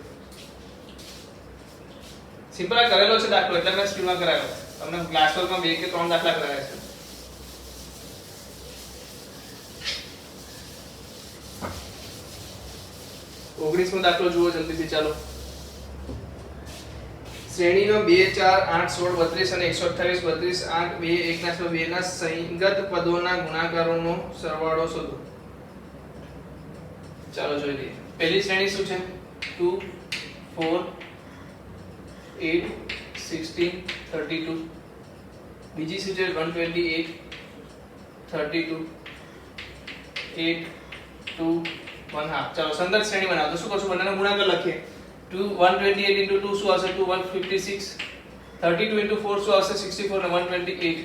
સિમ્પલ આ કરેલો છે દાખલો, એટલે મેં સ્કીમમાં કરાવ્યો. તમને ક્લાસ વર્કમાં 2 કે 3 દાખલા કરાવ્યા છે. ઓગણીસમો દાખલો જુઓ જલ્દીથી, ચાલો. શ્રેણીનો 2 4 8 16 32 અને 128 32 8 2 1 2 ના સંગત પદોના ગુણાકારોનો સરવાળો શોધો. ચાલો જોઈ લઈએ. પહેલી શ્રેણી શું છે? 2 4 8 16 32. બીજી શું છે? 128 32 8 2 1/2. ચાલો સંદર્ભ શ્રેણી બનાવો. તો શું કરશું? બંનેનો ગુણાકાર લખીએ. 128 * 2 શું આવશે? 156. 32 * 4 શું આવશે? 64 અને 128.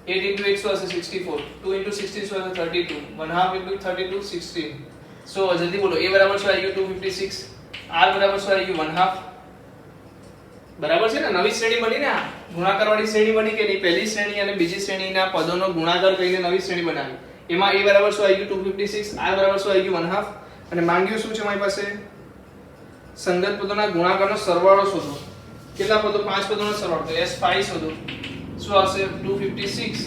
8 * 8 શું આવશે? 64. 2 * 16 શું આવશે? 32. 1/2 * 32 16. સો જલ્દી બોલો. a બરાબર શું આવી ગયું? 256. r બરાબર શું આવી ગયું? 1/2. બરાબર છે ને? નવી શ્રેણી બની ને, આ ગુણાકાર વાળી શ્રેણી બની કે નહીં? પહેલી શ્રેણી અને બીજી શ્રેણીના પદોનો ગુણાકાર કરીને નવી શ્રેણી બનાવી. એમાં a બરાબર શું આવી ગયું? 256. r બરાબર શું આવી ગયું? 1/2. અને માંગ્યું શું છે મારી પાસે? સંગત પદોના ગુણાકારનો સરવાળો શોધો. કેટલા પદો? 5 પદોનો સરવાળો, તો s5 શોધો. શું આવશે? 256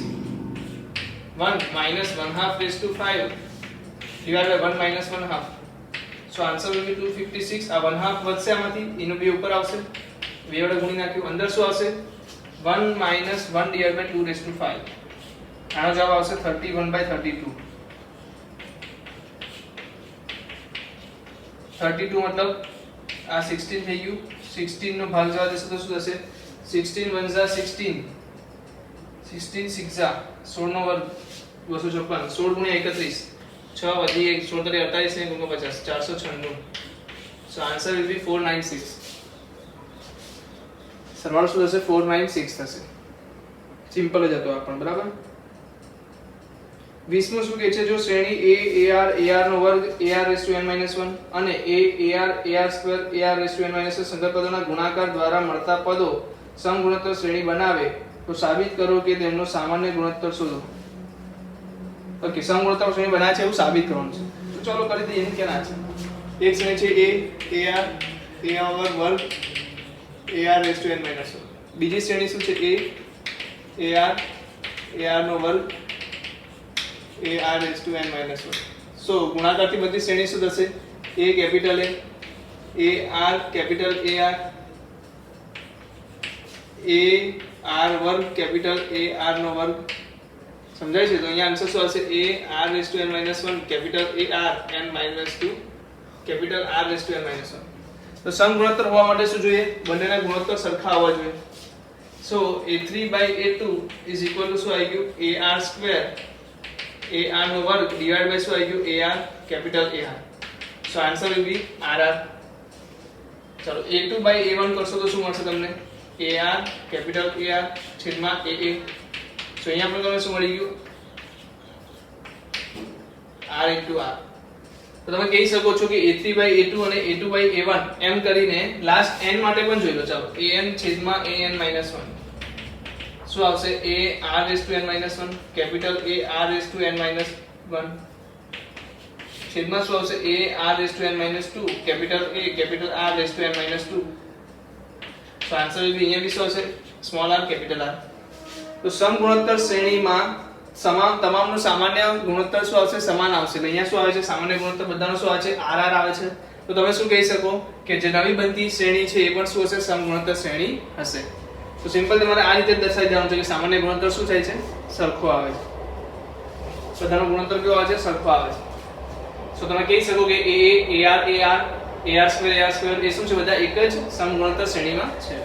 1 minus 1/2 raised to 5 divided by 1 minus 1/2. So answer will be 256. આ 1/2 વધશે આમાંથી, એનો બે ઉપર આવશે, બે વડે ગુણી નાખ્યું, અંદર શું આવશે? 1 minus 1 divided by 2 raised to 5. આનો જવાબ આવશે 31/32. 32 મતલબ આ 16 થઈ ગયું, 16 નો ભાગ જવા દેશે તો શું થશે? 16 1 જા 16, 16 6 જા 16 નો વર્ગ 256, 16 ગુણ્યા 31, 6 વધી 1 16 તરી 48 ને 49 496. સો આન્સર વિલ બી 496. સરવાળો શું થશે? 496 થશે. સિમ્પલ જ હતો આ પણ, બરાબર. 20મું શું કહે છે? જો શ્રેણી a ar નો વર્ગ ar(n-1) અને a ar² ar(n-1) સંકર પદોના ગુણાકાર દ્વારા મળતા પદો સમગુણોત્તર શ્રેણી બનાવે તો સાબિત કરો કે તેમનો સામાન્ય ગુણોત્તર શોધો. ઓકે, સમગુણોત્તર શ્રેણી બનાવે છે એવું સાબિત કરવાનું છે. તો ચાલો કરી દઈએ. એમ કેના છે? એક શ્રેણી છે a ar ar(n-1). બીજી શ્રેણી શું છે? a ar નો વર્ગ ar(n-1). સો ગુણાકારથી બધી શ્રેણી શું થશે? a capital A ar capital AR ar વર્ગ કેપિટલ AR નો વર્ગ. સમજાય છે? તો અહીંયા આન્સર શું આવશે? ar(n-1) capital AR n-2 capital r(n-1). તો સમગુણોત્તર હોવા માટે શું જોઈએ? બંનેના ગુણોત્તર સરખા હોવા જોઈએ. સો a3/a2 is equal to શું આવી ગયું? ar² AR નો વર્ગ ડિવાઇડ બાય શું આવી ગયું? AR capital AR. So answer will B RR. ચલો a2/a1 કરશો તો શું મળશે તમને? AR કેપિટલ AR છેદમાં AA. સો અહીંયા પણ તમને શું મળી ગયું? R into R. તો તમે કહી શકો છો કે a3/a2 અને a2/a1 એમ કરીને લાસ્ટ n માટે પણ જોઈ લો. ચાલો an છેદમાં an-1 શું આવશે? ar(n-1) કેપિટલ ar(n-1) છેદમાં શું આવશે? ar(n-2) capital A capital r(n-2). So answer will બી અહીંયા બી શું હશે? Small r capital R. તો સમગુણોત્તર શ્રેણીમાં તમામનો સામાન્ય ગુણોત્તર શું આવશે? સમાન આવશે. અહીંયા શું આવે છે? સામાન્ય ગુણોત્તર બધાનો શું આવે છે? RR આવે છે. તો તમે શું કહી શકો કે જે નવી બનતી શ્રેણી છે એ પણ શું હશે? સમગુણોત્તર શ્રેણી હશે. તો સિમ્પલ તમારે આ રીતે દર્શાવી દેવાનું છે કે સામાન્ય ગુણોત્તર શું થાય છે? સરખો આવે છે. બધાનો ગુણોત્તર કેવો આવે છે? સરખો આવે છે. સો તમે કહી શકો કે ar ar² એ શું છે? બધા એક જ સમગુણોત્તર શ્રેણીમાં છે.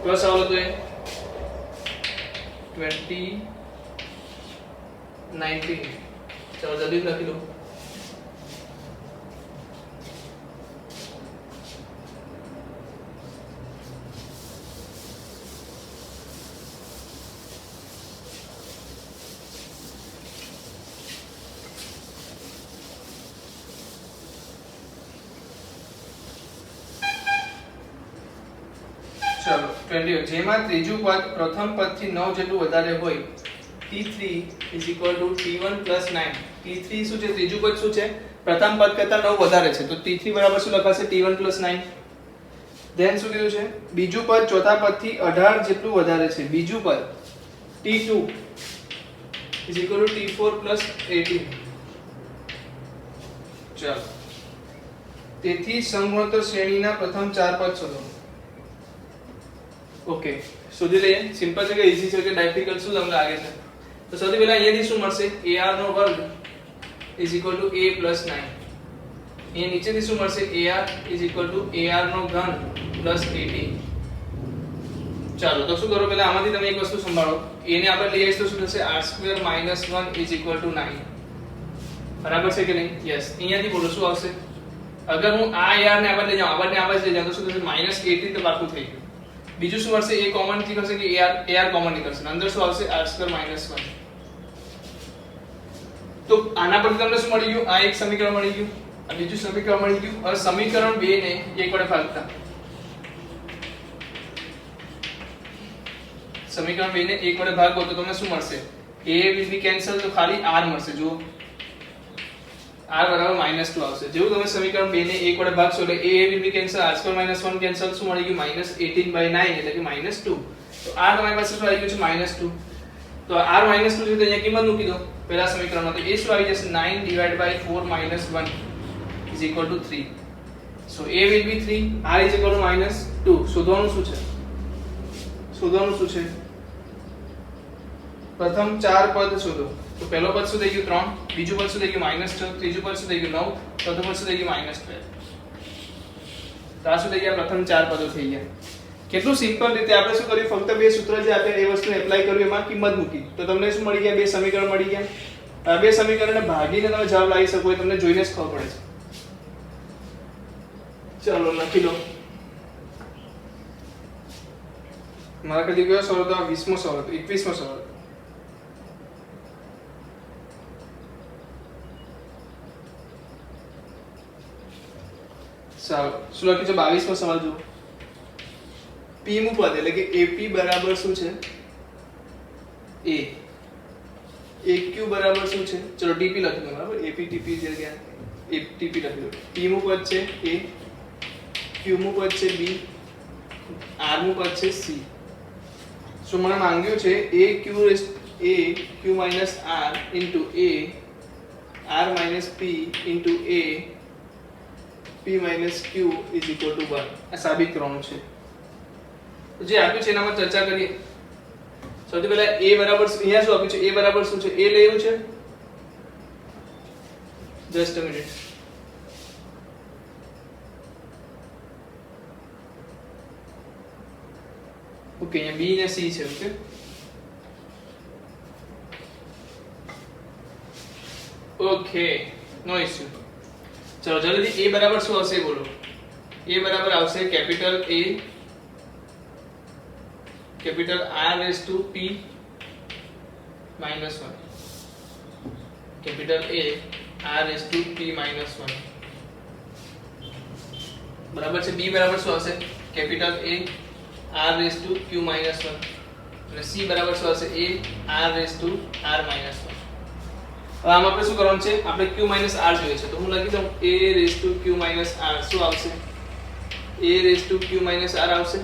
કયો સવાલ હતો એ? 2019. ચલો જલ્દી લખી લો. ચલો 20 જેમાં ત્રીજું પદ પ્રથમ પદથી 9 જેટલું વધારે હોય t3 is equal to t1 plus 9. t3 શું છે? ત્રીજું પદ શું છે? પ્રથમ પદ કરતા 9 વધારે છે તો t3 બરાબર શું લખાશે? t1 plus 9. ધેન શું કીધું છે? બીજું પદ ચોથા પદથી 18 જેટલું વધારે છે. બીજું પદ t2 is equal to t4 plus 18. ચલો તેથી સમગુણોત્તર શ્રેણીના પ્રથમ 4 પદ શોધો. ઓકે, શોધી લઈએ. સિમ્પલ છે કે ઈઝી છે કે ડિફિકલ્ટ શું તમને લાગે છે? તો સૌથી પહેલા અહીંયાથી શું મળશે? ar નો વર્ગ is equal to a plus 9. અહીંયા નીચેથી શું મળશે? ar is equal to ar નો ઘન plus 18. ચાલો તો શું કરો? પહેલા આમાંથી તમે એક વસ્તુ સંભાળો. a ને આપણે લઈ આવીએ તો શું થશે? r² - 1 is equal to 9. બરાબર છે કે નહીં? યસ. અહીંયાથી બોલો શું આવશે? અગર હું આ ar ને આપણે લઈ જાઉં, આપણે આવા જ લઈ જાઉં તો શું થશે? -18 તો પાકું થઈ ગયું. બીજું શું મળશે? a કોમન થી કરશે કે ar કોમન નીકળશે. અંદર શું આવશે? r² - 1. તો આના પરથી તમને શું મળી ગયું? આ એક સમીકરણ મળી ગયું, આ બીજું સમીકરણ મળી ગયું. હવે સમીકરણ 2 ને 1 વડે ભાગતા, સમીકરણ 2 ને 1 વડે ભાગો તો તમને શું મળશે? a will be cancel તો ખાલી r મળશે. જો r બરાબર -2 આવશે. જેવું તમે સમીકરણ 2 ને 1 વડે ભાગશો એટલે a will be cancel, r2 -1 cancel, શું મળી ગયું -18/9 એટલે કે -2. તો r તમારી પાસે શું આવી ગયું છે -2. તો r -2 છે તો અહીંયા કિંમત મૂકી દો પહેલા સમીકરણમાં. તો એ શું આવી જશે 9 divided by 4 minus 1 is equal to 3. So a will be 3, r is equal to -2. શોધવાનું શું છે? પ્રથમ ચાર પદ શોધો. તો પહેલો પદ શું થઈ ગયું 3, બીજું પદ શું થઈ ગયું -6, ત્રીજું પદ શું થઈ ગયું 9, ચોથું પદ શું થઈ ગયું -12. તો આ શું થઈ ગયા? પ્રથમ ચાર પદો થઈ ગયા. કેટલું સિમ્પલ રીતે આપણે શું કર્યું, ફક્ત બે સૂત્ર જે આપ્યા એ વસ્તુને એપ્લાય કર્યું, એમાં કિંમત મૂકી. તો તમને શું મળી ગયા? બે સમીકરણ મળી ગયા. આ બે સમીકરણને ભાગીને તમે જવાબ લાવી શકો એ તમને જોઈને જ ખબર પડે છે. ચલો લખી લો. મારા કદી કયો સવાલ હતો? 20મો સવાલ હતો, 21મો સવાલ. ચાલો શું લખ્યું છે? 22મો સવાલ જુઓ. p મું પદ એટલે કે ap બરાબર શું છે? a. aq બરાબર શું છે? ચલો dp લખી દો. બરાબર, ap dp જગ્યા dp લખી દો. p મું પદ છે a, q મું પદ છે b, r મું પદ છે c. શું મને માંગ્યું છે? aq minus r into a, r minus p into a, p minus q is equal to 1. આ સાબિત કરવાનું છે. જે આપ્યું છે એનામાં ચર્ચા કરીએ. સૌથી પહેલા a બરાબર અહીંયા શું આપ્યું છે? a બરાબર શું છે? a લેવું છે. Just a minute. ઓકે, અહીંયા b ને c છે. Okay, okay, no issue. ચલો જલ્દી a બરાબર શું આવશે બોલો. a બરાબર આવશે capital A, capital R raised to P minus 1. Capital A, R raised to P minus 1. બરાબર છે. B બરાબર શું આવશે? capital A, R raised to Q minus 1. અને C બરાબર શું આવશે? A, R raised to R minus 1. હવે આમાં આપણે શું કરવાનું છે? આપણે Q minus R જોઈએ છે. તો હું લખી દઉં A raised to Q minus R. શું આવશે? A raised to Q minus R આવશે.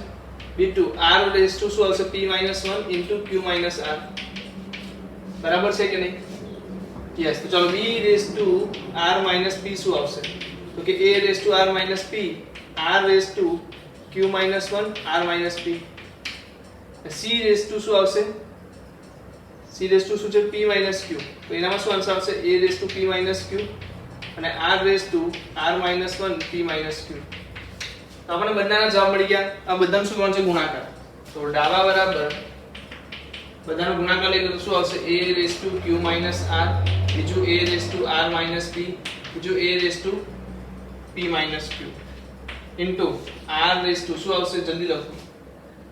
B2 R raised to શું આવશે? P minus 1 into Q minus R. બરાબર છે કે નહીં? યસ. તો ચલો B raised to R minus P શું આવશે? તો કે A raised to R minus P, R raised to Q minus 1, R minus P. C raised to શું આવશે? C raised to શું છે? P minus Q. તો એનામાં શું આન્સર આવશે? A raised to P minus Q અને R raised to R minus 1 P minus Q. તો આપણને બંનેના જવાબ મળી ગયા. આ બધાનું શું કરવાનું છે? ગુણાકાર. તો ડાબા બરાબર બધાનો ગુણાકાર લઈ લો તો શું આવશે? A raised to Q minus R, બીજું A raised to R minus P, બીજું A raised to P minus Q into R raised to શું આવશે? જલ્દી લખો.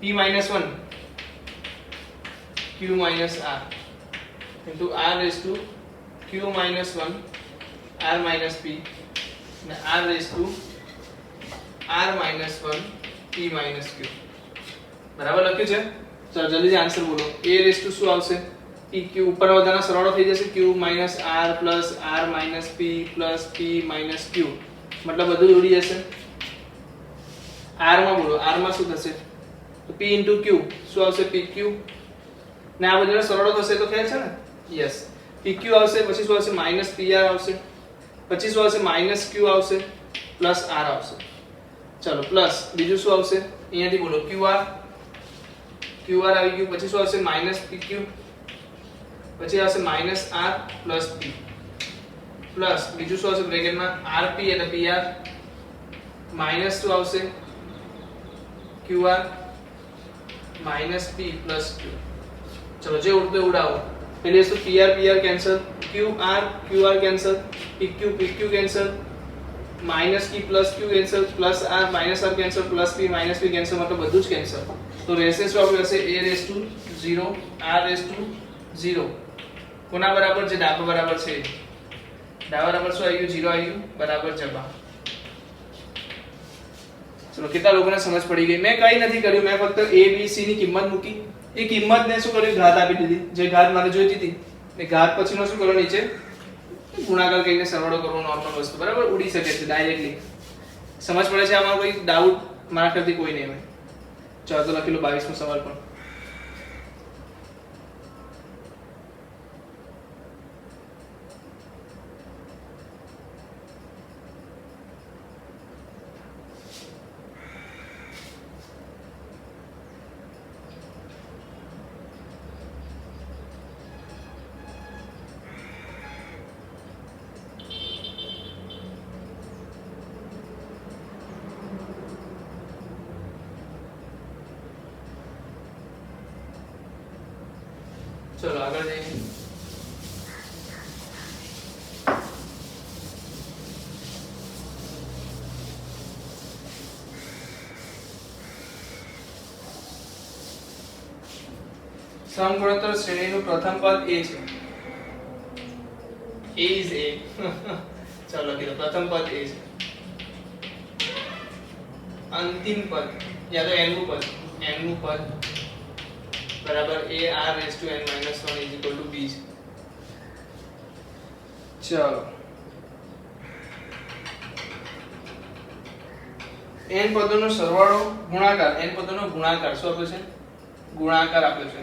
P minus 1 Q minus R into R raised to Q minus 1 R minus P and R raised to R minus 1 P minus Q. બરાબર લખ્યું છે? ચલો જલ્દી આન્સર બોલો. A raised to શું આવશે? PQ. ઉપર બધાના સરવાળો થઈ જશે. Q minus R plus R minus P plus P minus Q. મતલબ બધું જોડી જશે. R માં બોલો. R માં શું થશે? તો P into Q શું આવશે? PQ. ને આ બધાનો સરવાળો થશે તો ખ્યાલ છે ને? યસ. PQ આવશે, પછી શું આવશે? minus PR આવશે, પછી શું આવશે? minus Q આવશે, પ્લસ R આવશે. ચલો પ્લસ બીજું શું આવશે? અહીંયાથી બોલો QR. QR આવી ગયું. પછી શું આવશે? minus PQ, પછી આવશે minus R plus P plus બીજું શું આવશે? બ્રેકેટમાં RP એટલે PR માઇનસ શું આવશે? QR minus P plus Q. ચલો જે ઉડતો ઉડાવો. પહેલી વસ્તુ PR PR cancel, QR cancel, PQ cancel, minus Q plus Q cancel, plus R minus R cancel, plus P minus P cancel, મતલબ બધું જ કેન્સલ. તો રહેશે શું આપણે હશે? A raised to 0, R raised to 0. કોના બરાબર? જે ડાબા બરાબર છે. ડાબા બરાબર શું આવી ગયું? 0 આવી ગયું. બરાબર જવાબ. ચલો કેટલા લોકોને સમજ પડી ગઈ? મેં કઈ નથી કર્યું, મેં ફક્ત A B C ની કિંમત મૂકી. એ કિંમતને શું કર્યું? ઘાત આપી દીધી. જે ઘાત મારે જોઈતી હતી એ ઘાત પછીનો શું કરો? નીચે ગુણાકાર કરીને સરવાળો કરવો નોર્મલ વસ્તુ, બરાબર, ઉડી શકે છે ડાયરેક્ટલી. સમજ પડે છે? આમાં કોઈ ડાઉટ મારા કરતી કોઈ નહીં હોય. ચાલો તો લખી લો 22મો સવાલ પણ. चलो आगे जाइए. समगुणोत्तर श्रेणीનું પ્રથમ પદ a છે. a is a. चलो लखी दो प्रथम पद a છે. अंतिम पद या तो n નું पद बराबर a r raised to n minus 1 is equal to b છે. चलो n પદોનો સરવાળો ગુણાકાર, n પદોનો ગુણાકાર શું આપ્યો છે? ગુણાકાર આપ્યો છે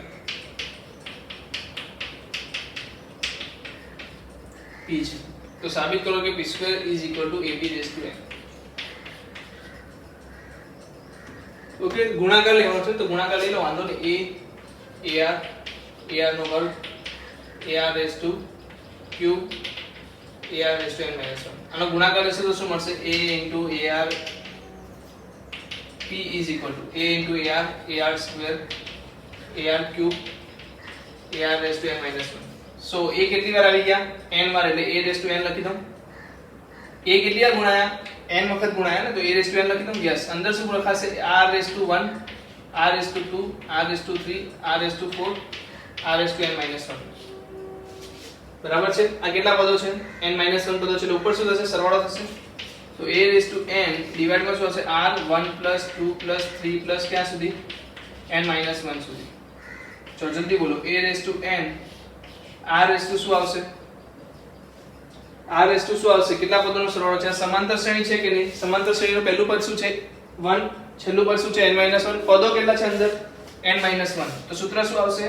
p છે. તો સાબિત કરો કે p square is equal to ab raised to n. Okay, ગુણાકાર લેવાનો છે તો ગુણાકાર લઈ લો, વાંધો નહીં. ar નો વર્ગ ar raised to cube ar raised to n minus 1. આનો ગુણાકાર લેશે તો શું મળશે? a into ar p is equal to a into ar square ar cube ar raised to n minus 1. So a કેટલી વાર આવી ગયા? n વાર, એટલે a raised to n લખી દઉં. a કેટલી વાર ગુણાયા? n વખત ગુણાયા ને, તો a raised to n લખી દઉં. યસ, અંદર શું લખાશે? r raised to 1 r raised to 2 r raised to 3 r raised to 4 r raised to n minus 1. બરાબર છે? આ કેટલા પદો છે? n minus 1 પદો છે, એટલે ઉપર શું થશે? સરવાળો થશે. તો a raised to n divide માં શું હશે? r 1 2 3 ક્યાં સુધી? n minus 1 સુધી. ચલો જલ્દી બોલો. a raised to n r raised to શું આવશે? r raised to શું આવશે? કેટલા પદોનો સરવાળો છે? સમાંતર શ્રેણી છે કે નહીં? સમાંતર શ્રેણીનું પહેલું પદ શું છે? 1. છેલ્લું પદ શું છે? n minus 1. પદો કેટલા છે અંદર? n minus 1. તો સૂત્ર શું આવશે?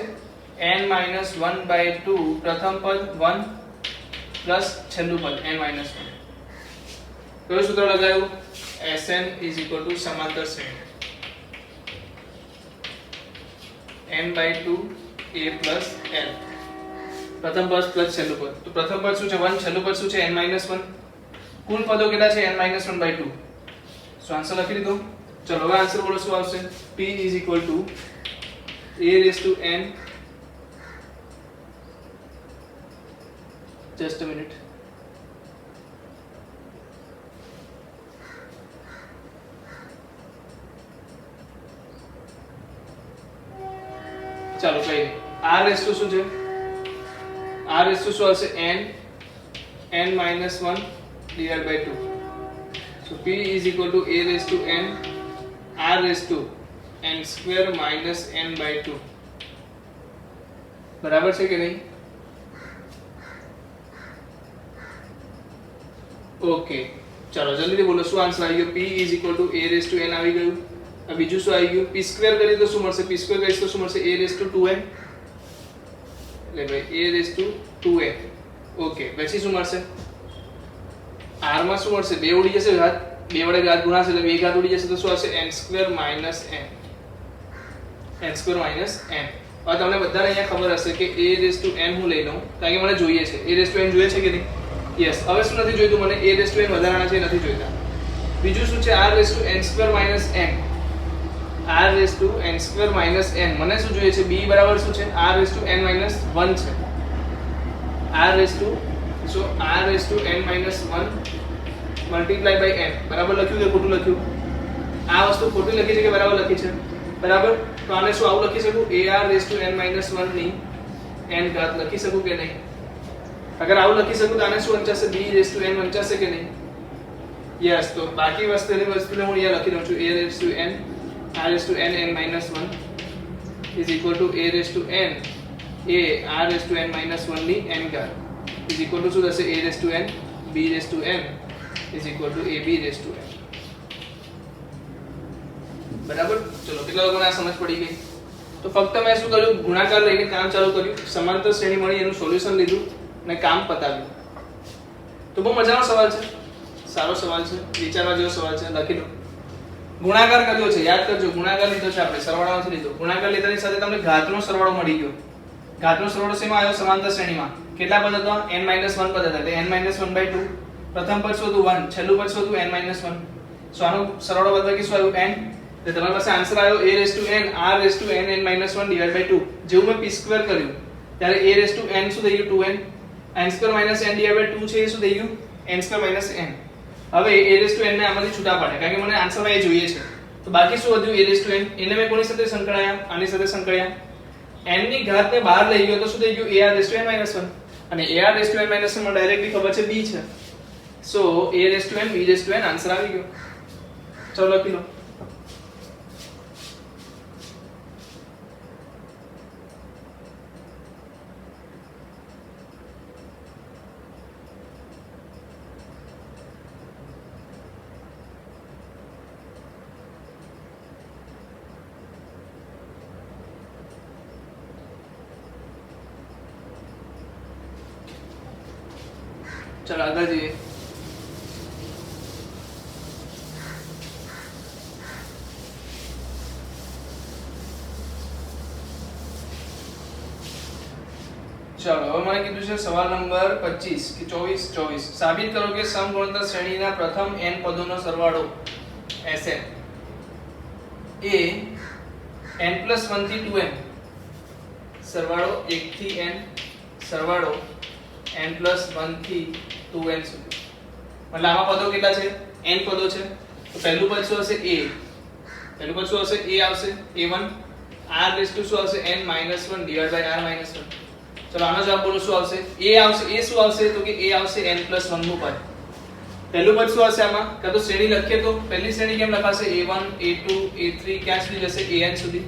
n minus 1/2 પ્રથમ પદ 1 પ્લસ છેલ્લું પદ n minus 1. કયું સૂત્ર લગાવ્યું? Sn is equal to સમાંતર શ્રેણી n/2 a plus l. પ્રથમ પદ પ્લસ છેલ્લું પદ. તો પ્રથમ પદ શું છે? 1. છેલ્લું પદ શું છે? n minus 1. કુલ પદો કેટલા છે? n minus 1/2. સો આન્સર લખી દીધો. ચલો હવે આન્સર બોલો શું આવશે? p is equal to a raised to n, just a minute, ચાલો કઈ r raised to શું છે? r raised to શું આવશે? n minus 1 divided by 2. So p is equal to a raised to n r raised to n square minus n by 2. બરાબર છે કે નહીં? ઓકે, ચાલો જલ્દીથી બોલો શું આન્સર આવી ગયો? p is equal to a raised to n આવી ગયું. આ બીજું શું આવી ગયું? p square કરીએ તો શું મળશે? p square કરીએ તો શું મળશે? a raised to 2n. એટલે ભાઈ a raised to 2n. Okay, પછી શું મળશે? r માં શું મળશે? 2 ઉડી જશે, ઘાત 2 વડે ઘાત ગુણાશે એટલે 2 ઘાત ઉડી જશે તો શું આવશે? n square minus n. n square minus n. હવે તમને બધાને અહીંયા ખબર હશે કે a raised to n હું લઈ લઉં કારણ કે મને જોઈએ છે. a raised to n જોઈએ છે કે નહીં? યસ. હવે શું નથી જોઈતું મને? a raised to n વધારાના છે નથી જોઈતા. બીજું શું છે? r raised to n square minus n. r raised to n square minus n મને શું જોઈએ છે? b બરાબર શું છે? r raised to n minus 1 છે. r raised to so r raised to n minus 1 multiply by n. બરાબર લખ્યું કે ખોટું લખ્યું? આ વસ્તુ ખોટી લખી છે કે બરાબર લખી છે? બરાબર. તો આને શું આવું લખી શકું? ar raised to n minus 1 ની n ઘાત લખી શકું કે નહીં? અગર આવું લખી શકું તો આને શું વંચાશે? b raised to n વંચાશે કે નહીં? યસ. તો બાકી વસ્તુને હું અહીંયા લખી દઉં છું. a raised to n r raised to n n minus 1 is equal to a raised to n a r raised to n minus 1 ની n ઘાત. ઇઝ ઇક્વલ ટુ શું થશે a raise to n b raise to n is equal to ab raise to n. બરાબર. ચલો કેટલા લોકોને આ સમજ પડી ગઈ? તો ફક્ત મેં શું કર્યું, ગુણાકાર લઈને કામ ચાલુ કર્યું, સમાંતર શ્રેણી મળી એનું સોલ્યુશન લીધું અને કામ પતાવ્યું. તો બહુ મજાનો સવાલ છે, સારો સવાલ છે, વિચારવા જેવો સવાલ છે. લખી લો. ગુણાકાર કર્યો છે, યાદ કરજો. ગુણાકાર લીધો છે આપણે, સરવાળો નથી લીધો. ગુણાકાર લીધાની સાથે તમને ઘાતનો સરવાળો મળી ગયો. ઘાતનો સરવાળો શેમાં આવ્યો? સમાંતર શ્રેણીમાં. કેટલા પદ હતા? n - 1 પદ હતા. એટલે n - 1/2. પ્રથમ પદ શોધું 1, છેલ્લું પદ શોધું n - 1. સો આનો સરવાળો બાદબાકી શું આવ્યું? n. તો તમારી પાસે આન્સર આવ્યો a raise to n r raise to n n - 1 / 2. જેવું મેં p સ્ક્વેર કર્યું ત્યારે a રેઝ ટુ n શું થઈ ગયું? 2n. n સ્ક્વેર - n / 2 છે એ શું થઈ ગયું? n square - n. હવે a રેઝ ટુ n ને આમાંથી છૂટા પાડે કારણ કે મને આન્સરમાં એ જોઈએ છે. તો બાકી શું વધ્યું? a raise to n. એને મેં કોની સાથે સંકળાયા? આની સાથે સંકળાયા. n ની ઘાત ને બહાર લઈ ગયો તો શું થઈ ગયું? ar raise to n - 1. અને ar રેઝ ટુ n - 1 માં ડાયરેક્ટલી ખબર છે b છે. So a raise to n b raise to n answer આવી ગયો. ચલો લખી લો. चलो આગળ જઈએ. ચલો હવે મને કીધું છે સવાલ નંબર 25 કે 24 સાબિત કરો કે સમગુણોત્તર શ્રેણીના પ્રથમ n પદોનો સરવાળો Sn એ n+1 થી 2n સરવાળો 1 થી n સરવાળો n+1 થી 2n સુધી. એટલે આમાં પદો કેટલા છે? n પદો છે. તો પહેલું પદ શું હશે? a. પહેલું પદ શું હશે? a આવશે. a1 r રેઝ ટુ શું આવશે? n - 1 / r - 1. ચલો આનો જવાબ બોલો શું આવશે? a આવશે. a શું આવશે? તો કે a આવશે n+1 નું પદ. પહેલું પદ શું હશે આમાં? કાં તો શ્રેણી લખીએ તો પહેલી શ્રેણી કેમ લખાશે? a1 a2 a3 ક્યાં સુધી જશે? an સુધી.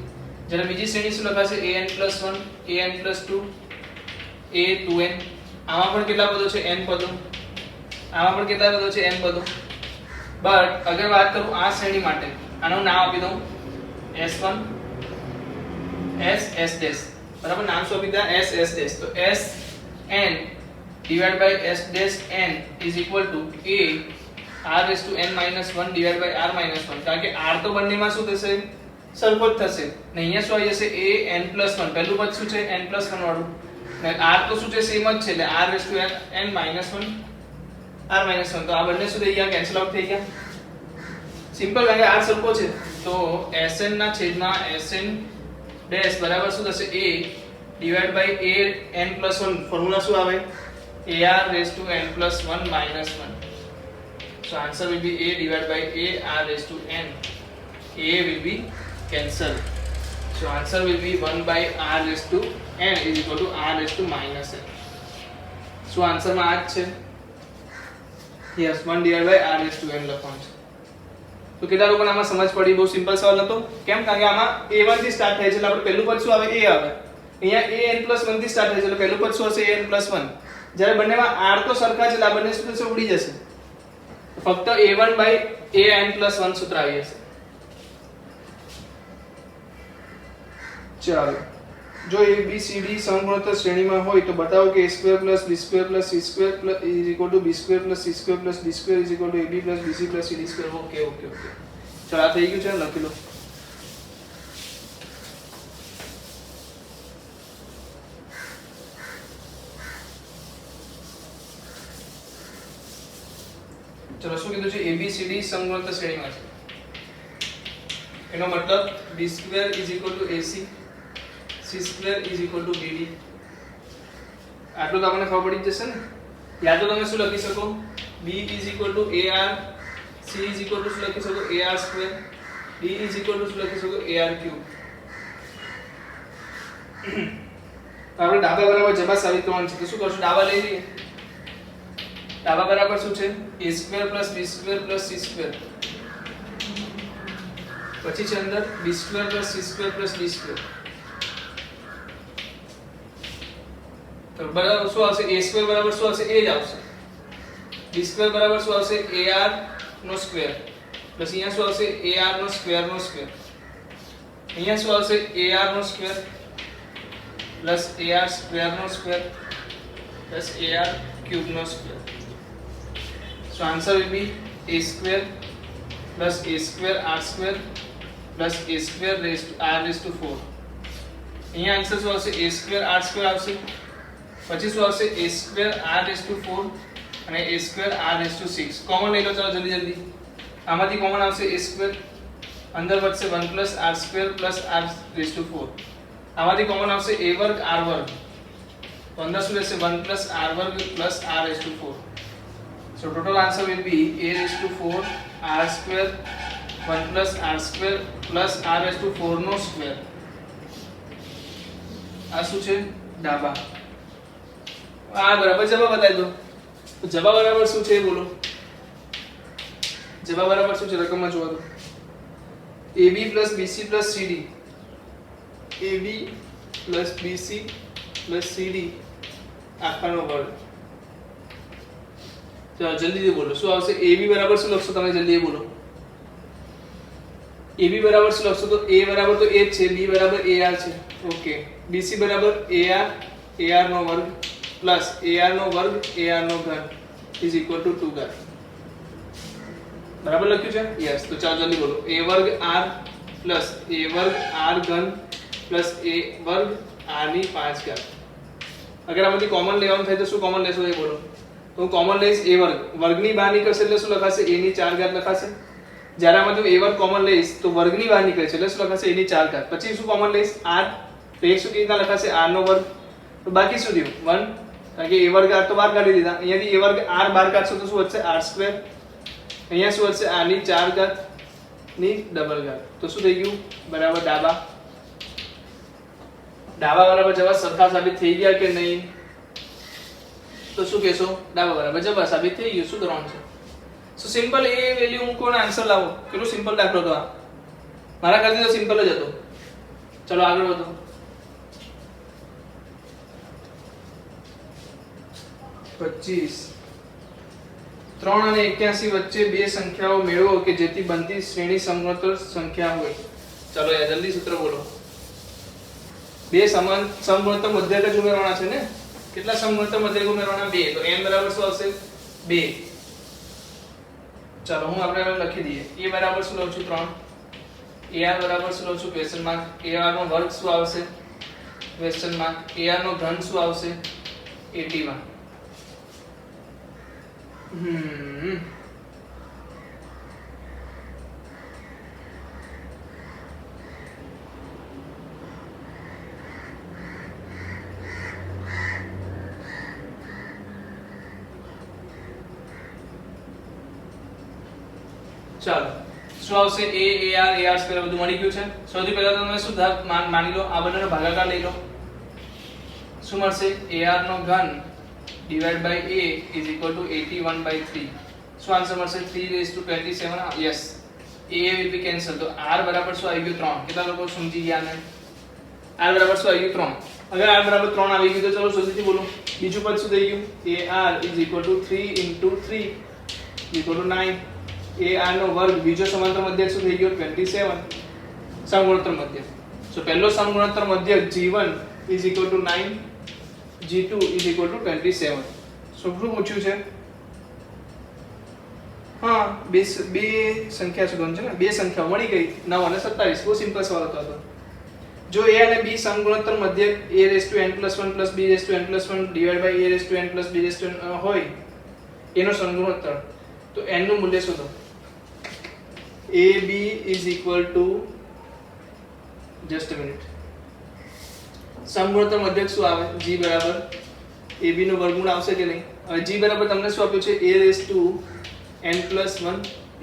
જ્યારે બીજી શ્રેણી શું લખાશે? an+1 an+2 a2n. આમાં પણ કેટલા પદો છે? n પદો. આમાં પણ કેટલા પદો છે? n પદો. બટ અગર વાત કરું આ શ્રેણી માટે, આનું નામ આપી દઉં s1 s s' બરાબર. નામ શું આપી દીધા? s s'. તો sn / s' n is equal to a r raised to n - 1 / r - 1. કારણ કે r તો બંનેમાં શું થશે? સરખો જ થશે. ને અહીંયા શું આવી જશે? a n+1. પહેલું પદ શું છે? n+1 વાળું. ને r તો શું છે? સેમ જ છે. એટલે r raised to n - 1 r - 1. તો આ બંને શું થઈ ગયા? કેન્સલ આઉટ થઈ ગયા. સિમ્પલ, કારણ કે r સરખો છે. તો sn ના છેદમાં sn ડેશ બરાબર શું થશે? a divide by a n+1. Formula શું આવે? ar raised to n+1 - 1. So answer will be a divided by a r raised to n. A will be cancelled. So answer will be 1 by r raised to n is equal to r raised to -n. So answer માં આ જ છે. Yes, 1 divided by r raised to n લખવાનું છે. તો કેટલા લોકોને આમાં સમજ પડી? બહુ સિમ્પલ સવાલ હતો. કેમ? કારણ કે આમાં a1 થી સ્ટાર્ટ થાય છે એટલે આપણે પહેલું પદ શું આવે? a આવે. અહીંયા a n+1 થી સ્ટાર્ટ થાય છે એટલે પહેલું પદ શું હશે? a n+1. જ્યારે બંનેમાં r તો સરખા છે એટલે આ બંને શું થશે? ઉડી જશે. ફક્ત a1 by a n+1 સૂત્ર આવી જશે. ચાલો, જો a b c d સમગુણોત્તર શ્રેણીમાં હોય તો બતાવો કે a² + b² + c² = b² + c² + d² = ab + bc + cd². Okay. ચાલો આ થઈ ગયું છે, લખી લો. ચલો શું કીધું છે? ABCD સમગુણોત્તર શ્રેણીમાં છે. એનો મતલબ b² = AC, c² = BD. આટલું તો આપણને ખબર પડી જશે ને. યા તો તમે શું લખી શકો? b = AR, c શું લખી શકો? AR², d શું લખી શકો? AR3. આપણે ડાબા બરાબર જમા સાબિત કરવાનું છે. તો શું કરશું? ડાબા લઈ લઈએ. ડાબા બરાબર શું છે? a² + b² + c². પછી છે અંદર b² + c² + d². તો બરાબર શું આવશે a સ્ક્વેર બરાબર શું આવશે એ જ આવશે b સ્ક્વેર બરાબર શું આવશે ar નો સ્ક્વેર પ્લસ અહીંયા શું આવશે ar નો સ્ક્વેર અહીંયા શું આવશે ar નો સ્ક્વેર પ્લસ ar સ્ક્વેર નો સ્ક્વેર પ્લસ ar ક્યુબ નો square so answer will be a square plus a square r square plus a square raised to r raised to 4 અહીંયા આન્સર શું આવશે a square r square આવશે પછી શું આવશે a square r raised to 4 અને a square r raised to 6 common લઈ લો ચાલો જલ્દી આમાંથી કોમન આવશે a square અંદર વધશે 1 plus r square plus r raised to 4 આમાંથી કોમન આવશે a વર્ગ r વર્ગ તો અંદર શું રહેશે 1 plus r વર્ગ plus r raised to 4 so total answer will be a raised to 4 r square 1 plus r square plus r raised to 4 નો સ્ક્વેર આ શું છે ડાબા આ બરાબર જવાબ બતાવી દો તો જવાબ બરાબર શું છે બોલો જવાબ બરાબર શું છે રકમમાં જોવા દો ab plus bc plus cd ab plus bc plus cd આખાનો વર્ગ ચાલો જલ્દીથી બોલો શું આવશે ab બરાબર શું લખશો તમે જલ્દી બોલો ab બરાબર શું લખશો તો a બરાબર તો a જ છે b બરાબર ar છે ઓકે bc બરાબર ar નો વર્ગ પ્લસ ar નો વર્ગ ar નો ઘન ઇઝ ઇક્વલ ટુ 2 ઘાત બરાબર લખ્યું છે યસ તો ચાલો જલ્દી બોલો a વર્ગ r પ્લસ a વર્ગ r ઘન પ્લસ a વર્ગ r ની 5 ઘાત અગર આમાંથી કોમન લેવાનું થાય તો શું કોમન લેશો એ બોલો તો હું કોમન લઈશ a વર્ગ વર્ગની બહાર નીકળશે એટલે શું લખાશે a ની 4 ઘાત લખાશે જ્યારે આમાંથી હું a વર્ગ કોમન લઈશ તો વર્ગની બહાર નીકળશે એટલે શું લખાશે a ની 4 ઘાત પછી શું કોમન લઈશ r તો એક શું કેવી રીતના લખાશે r નો વર્ગ તો બાકી શું થયું 1 કારણ કે a વર્ગ r તો બહાર કાઢી દીધા અહીંયાથી a વર્ગ r બહાર કાઢશો તો શું વધશે r સ્ક્વેર અહીંયા શું વધશે r ની 4 ઘાત ની ડબલ ઘાત તો શું થઈ ગયું બરાબર ડાબા બરાબર જવાબ સરખા સાબિત થઈ ગયા કે નહીં તો શું કહેશો ડાબા બરાબર જવાબ સાબિત થઈ ગયું શું કરવાનું છે સો સિમ્પલ એ વેલ્યુ મૂકો અને આન્સર લાવો કેટલું સિમ્પલ દાખલો તો આ મારા કરતી તો સિમ્પલ જ હતો ચલો આગળ વધો 25 3 અને 81 વચ્ચે બે સંખ્યાઓ મેળવો કે જેથી બનતી શ્રેણી સમગુણોત્તર સંખ્યા હોય ચલો યાર જલ્દી સૂત્ર બોલો બે સમાન સમગુણોત્તર મધ્યક જ ઉમેરવાના છે ને કેટલા સમગુણોત્તર મધ્યક ઉમેરવાના બે તો n બરાબર શું આવશે 2 ચાલો હું આપણે લખી દઈએ a બરાબર શું લઉં છું 3 ar બરાબર શું લઉં છું ક્વેશ્ચન માર્ક ar નો વર્ગ શું આવશે ક્વેશ્ચન માર્ક ar નો ઘન શું આવશે 81 ચાલો શું આવશે a ar સ્ક્વેર બધું મળી ગયું છે સૌથી પહેલા તો તમે શું માની લો આ બંનેનો ભાગાકાર લઈ લો શું મળશે ar નો ઘન divided by a is equal to 81/3 શું આન્સર મળશે 3 raised to 27 yes a will be cancel તો r બરાબર શું આવી ગયું 3 કેટલા લોકો સમજી ગયા ને r બરાબર શું આવી ગયું 3 અગર r બરાબર 3 આવી ગયું તો ચલો જલ્દીથી બોલો બીજું પદ શું થઈ ગયું ar is equal to 3 into 3 equal to 9 ar નો વર્ગ બીજો સમાંતર મધ્યક શું થઈ ગયો 27 સમગુણોત્તર મધ્યક સો પહેલો સમગુણોત્તર મધ્યક g1 is equal to 9 g2 is equal to 27 શું પૂછ્યું છે હા બે સંખ્યા શું છે ને બે સંખ્યાઓ મળી ગઈ 9 અને 27 બહુ સિમ્પલ સવાલ હતો જો a અને b સમગુણોત્તર મધ્યક a(n+1 + b(n+1) divided by a(n + b(n) હોય એનો સમગુણોત્તર તો n નું મૂલ્ય શોધો ab is equal to just a minute સમગુણોત્તર મધ્યક શું આવે g બરાબર ab નો વર્ગમૂળ આવશે કે નહીં હવે g બરાબર તમને શું આપ્યું છે a(n+1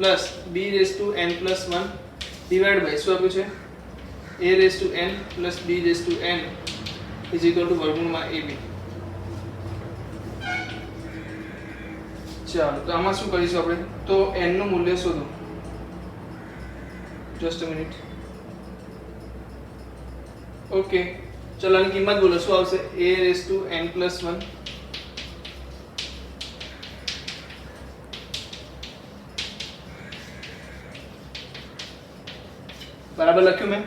+ b(n+1) divided by શું આપ્યું છે a(n + b(n) is equal to વર્ગમૂળમાં ab ચાલો તો આમાં શું કરીશું આપણે તો n નું મૂલ્ય શોધો just a minute okay चलो આની કિંમત બોલો શું આવશે a raise to n plus 1 બરાબર લખ્યું મેં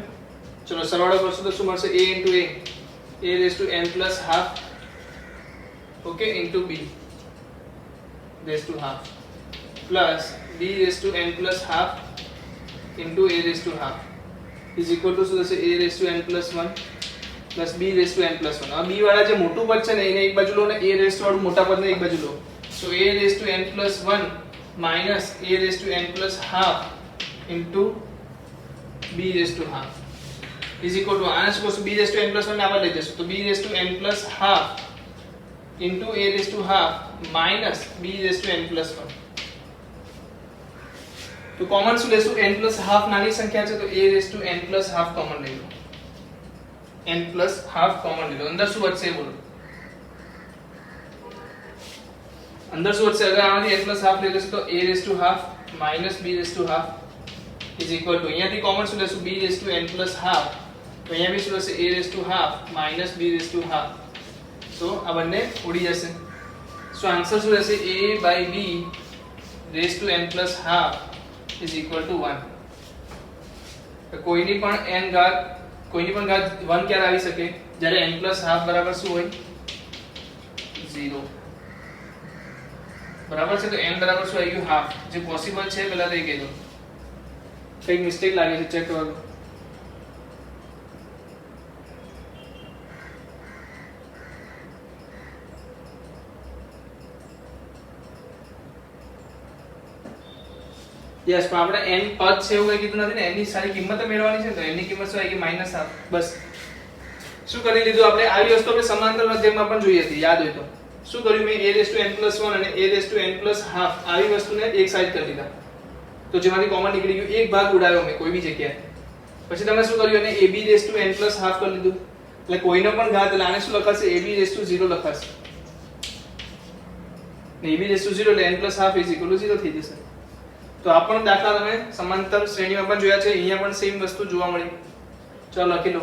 ચલો સરવાળો કરશો તો શું મળશે a into a raised to n plus half okay into b raised to half plus b raised to n plus half into a raised to half is equal to શું થશે a raised to n plus 1 plus b raised to n plus 1 આ b વાળા જે મોટું પદ છે ને એને એક બાજુ લો ને a raised વાળું મોટા પદને એક બાજુ લો so a raised to n plus 1 minus a raised to n plus half into b raised to half is equal to आना suppose b raised to n plus 1 આપણે લઈ જશું તો b raised to n plus half into a raised to half minus b raised to n plus 1 तो कॉमन શું લેશું n plus half નાની સંખ્યા છે તો a raised to n plus half common લઈ લો n plus half કોમન લઈ લો અંદર શું વધશે બોલો અંદર શું વધશે અગર આમાંથી n plus half લઈ લેશું તો a raised to half minus b raised to half is equal to અહીંયાથી કોમન શું લેશું b raised to n plus half તો અહીંયા બી શું હશે a raised to half minus b raised to half so આ બંને ઉડી જશે so આન્સર શું રહેશે a by b raised to n plus half is equal to 1 તો કોઈની પણ n ઘાત 1 ક્યારે આવી શકે જ્યારે n plus half બરાબર શું હોય 0 બરાબર છે તો n બરાબર શું આવી ગયું half જે પોસિબલ છે પહેલા લઈ ગયો કઈ મિસ્ટેક લાગે છે ચેક કરો યસ પણ આપણે n પદ છે એવું કઈ કીધું નથી ને n ની સારી કિંમત મેળવવાની છે તો n ની કિંમત શું આવી ગઈ -half બસ શું કરી લીધું આપણે આવી વસ્તુ આપણે સમાંતર માધ્યમમાં પણ જોઈ હતી યાદ હોય તો શું કર્યું મેં a raised to n plus 1 અને a raised to n plus half આવી વસ્તુને એક સાઈડ કરી દીધા તો જેમાંથી કોમન નીકળી ગયું એક ભાગ ઉડાવ્યો મેં કોઈ બી જગ્યાએ પછી તમે શું કર્યું અને ab raised to n plus half કરી લીધું એટલે કોઈનો પણ ઘાત એટલે આને શું લખાશે ab raised to 0 લખાશે ને ab raised to 0 એટલે n plus half is equal to 0 થઈ જશે તો આ પણ દાખલા તમે સમાંતર શ્રેણીમાં પણ જોયા છે અહીંયા પણ સેમ વસ્તુ જોવા મળી ચાલો લખી લો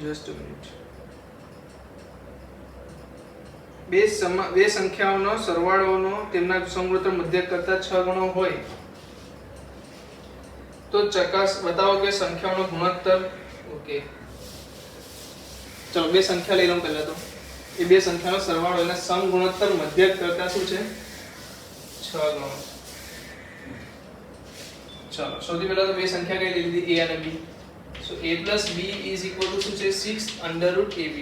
જસ્ટ અ મિનિટ બે સંખ્યાઓનો સરવાળોનો તેમના સમગુણોત્તર મધ્યક કરતા 6 ગણો હોય તો બતાવો કે સંખ્યાઓનો ગુણોત્તર ઓકે ચલો બે સંખ્યા લઈ લઉં પહેલા તો એ બે સંખ્યાનો સરવાળો અને સમગુણોત્તર મધ્યક કરતા શું છે 6 ગણો ચલો સૌથી પહેલા તો બે સંખ્યા કઈ લઈ લીધી a અને b so a plus b is equal to શું છે 6 under root ab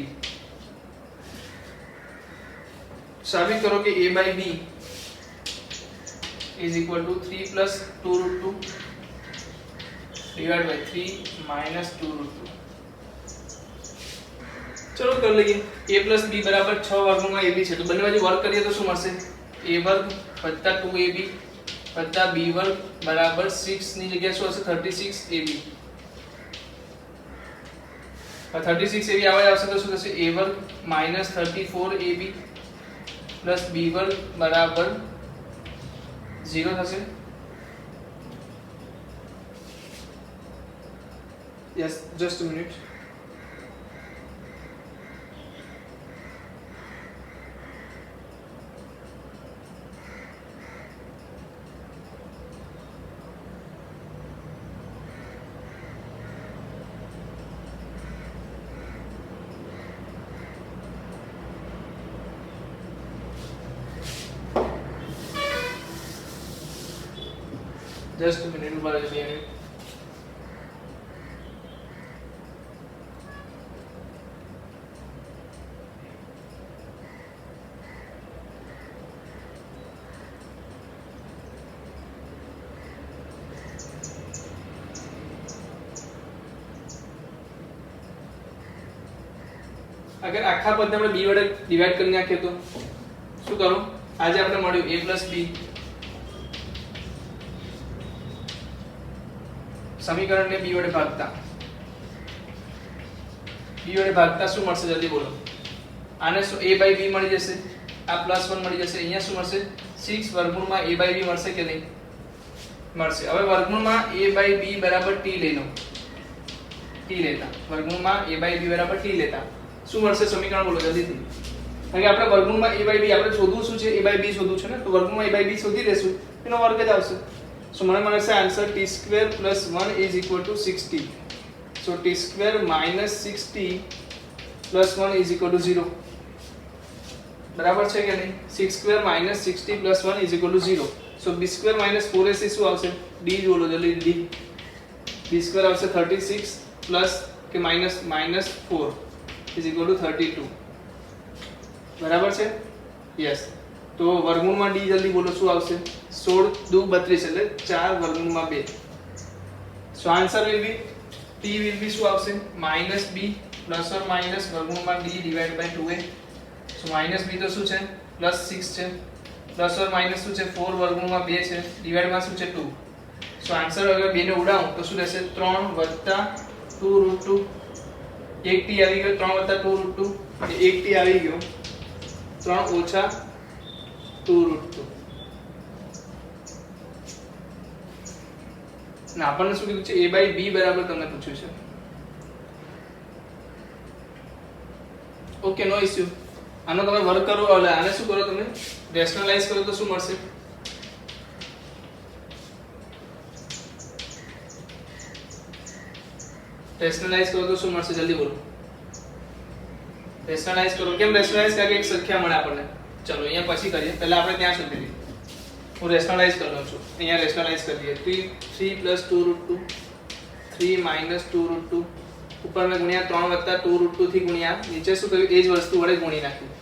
સાબિત કરો કે a by b is equal to 3 plus 2 root 2 divided by 3 minus 2 root 2 चलो कर लઈએ a plus b बराबर 6 વર્ગમૂળમાં ab છે તો બંને બાજુ વર્ગ કરીએ તો શું મળશે a વર્ગ વત્તા 2ab વત્તા b વર્ગ બરાબર 6 ની જગ્યાએ શું હશે 36ab આ 36ab આવે આવશે તો શું થશે a વર્ગ minus 34ab plus b વર્ગ બરાબર 0 થશે yes just a minute just a minute ઉભા રહેજો 2 મિનિટ अगर આખા પદને આપણે b વડે ડિવાઇડ કરી નાખીએ તો શું કરું આજે આપણે મળ્યું a plus b સમીકરણને b વડે ભાગતા શું મળશે જલ્દી બોલો આને શું a by b મળી જશે આ +1 મળી જશે અહીંયા શું મળશે 6 વર્ગમૂળમાં a by b મળશે કે નહીં મળશે. હવે વર્ગમૂળમાં a/b બરાબર t લઈ લો. t લેતા વર્ગમૂળમાં a/b બરાબર t લેતા શું મળશે સમીકરણ બોલો જલ્દીથી. કારણ કે આપણે વર્ગમૂળમાં a/b આપણે શોધવું શું છે a/b શોધવું છે ને, તો વર્ગમૂળમાં a/b શોધી લેશું એનો વર્ગ જ આવશે. સો મને મળશે આન્સર t² + 1 = 60. સો t² - 60 + 1 = 0. બરાબર છે કે નહીં? 6² - 60 + 1 = 0. સો b² - 4ac શું આવશે? d જ બોલો જલ્દી d. b² આવશે 36 પ્લસ કે માઈનસ -4 = 32. બરાબર છે? યસ. તો વર્ગમૂળમાં d જલ્દી બોલો શું આવશે? 16 દુ 32 એટલે 4 વર્ગમૂળમાં 2. So answer will be t will be શું આવશે? -b પ્લસ ઓર માઈનસ વર્ગમૂળમાં d / 2a. સો -b તો શું છે? +6 છે. પ્લસ ઓર માઈનસ શું છે? 4 વર્ગમૂળમાં 2 છે. ડિવાઇડમાં શું છે? 2. સો આન્સર અગર 2 ને ઉડાવું તો શું રહેશે? 3 + 2√2. 1t આવી ગયો. 3 + 2√2 એટલે 1t આવી ગયો. 3 - 2√2. ના આપણને શું કીધું છે? a/b બરાબર તમને પૂછ્યું છે. Okay, no issue. આનો તમે વર્ક કરો, એટલે આને શું કરો તમે રેશનલાઇઝ કરો તો શું મળશે? રેશનલાઇઝ કરો તો શું મળશે? જલ્દી બોલો. રેશનલાઇઝ કરો. કેમ રેશનલાઇઝ? કારણ કે એક સંખ્યા મળે આપણને. ચલો અહીંયા પછી કરીએ. પહેલા આપણે ત્યાં સુધી લઈએ. હું રેશનલાઇઝ કરી લઉં છું. અહીંયા રેશનલાઇઝ કરીએ. 3 + 2√2 3 - 2√2 ઉપર મેં ગુણ્યા 3 + 2√2 થી ગુણ્યા નીચે શું કર્યું? એ જ વસ્તુ વડે ગુણી નાખ્યું.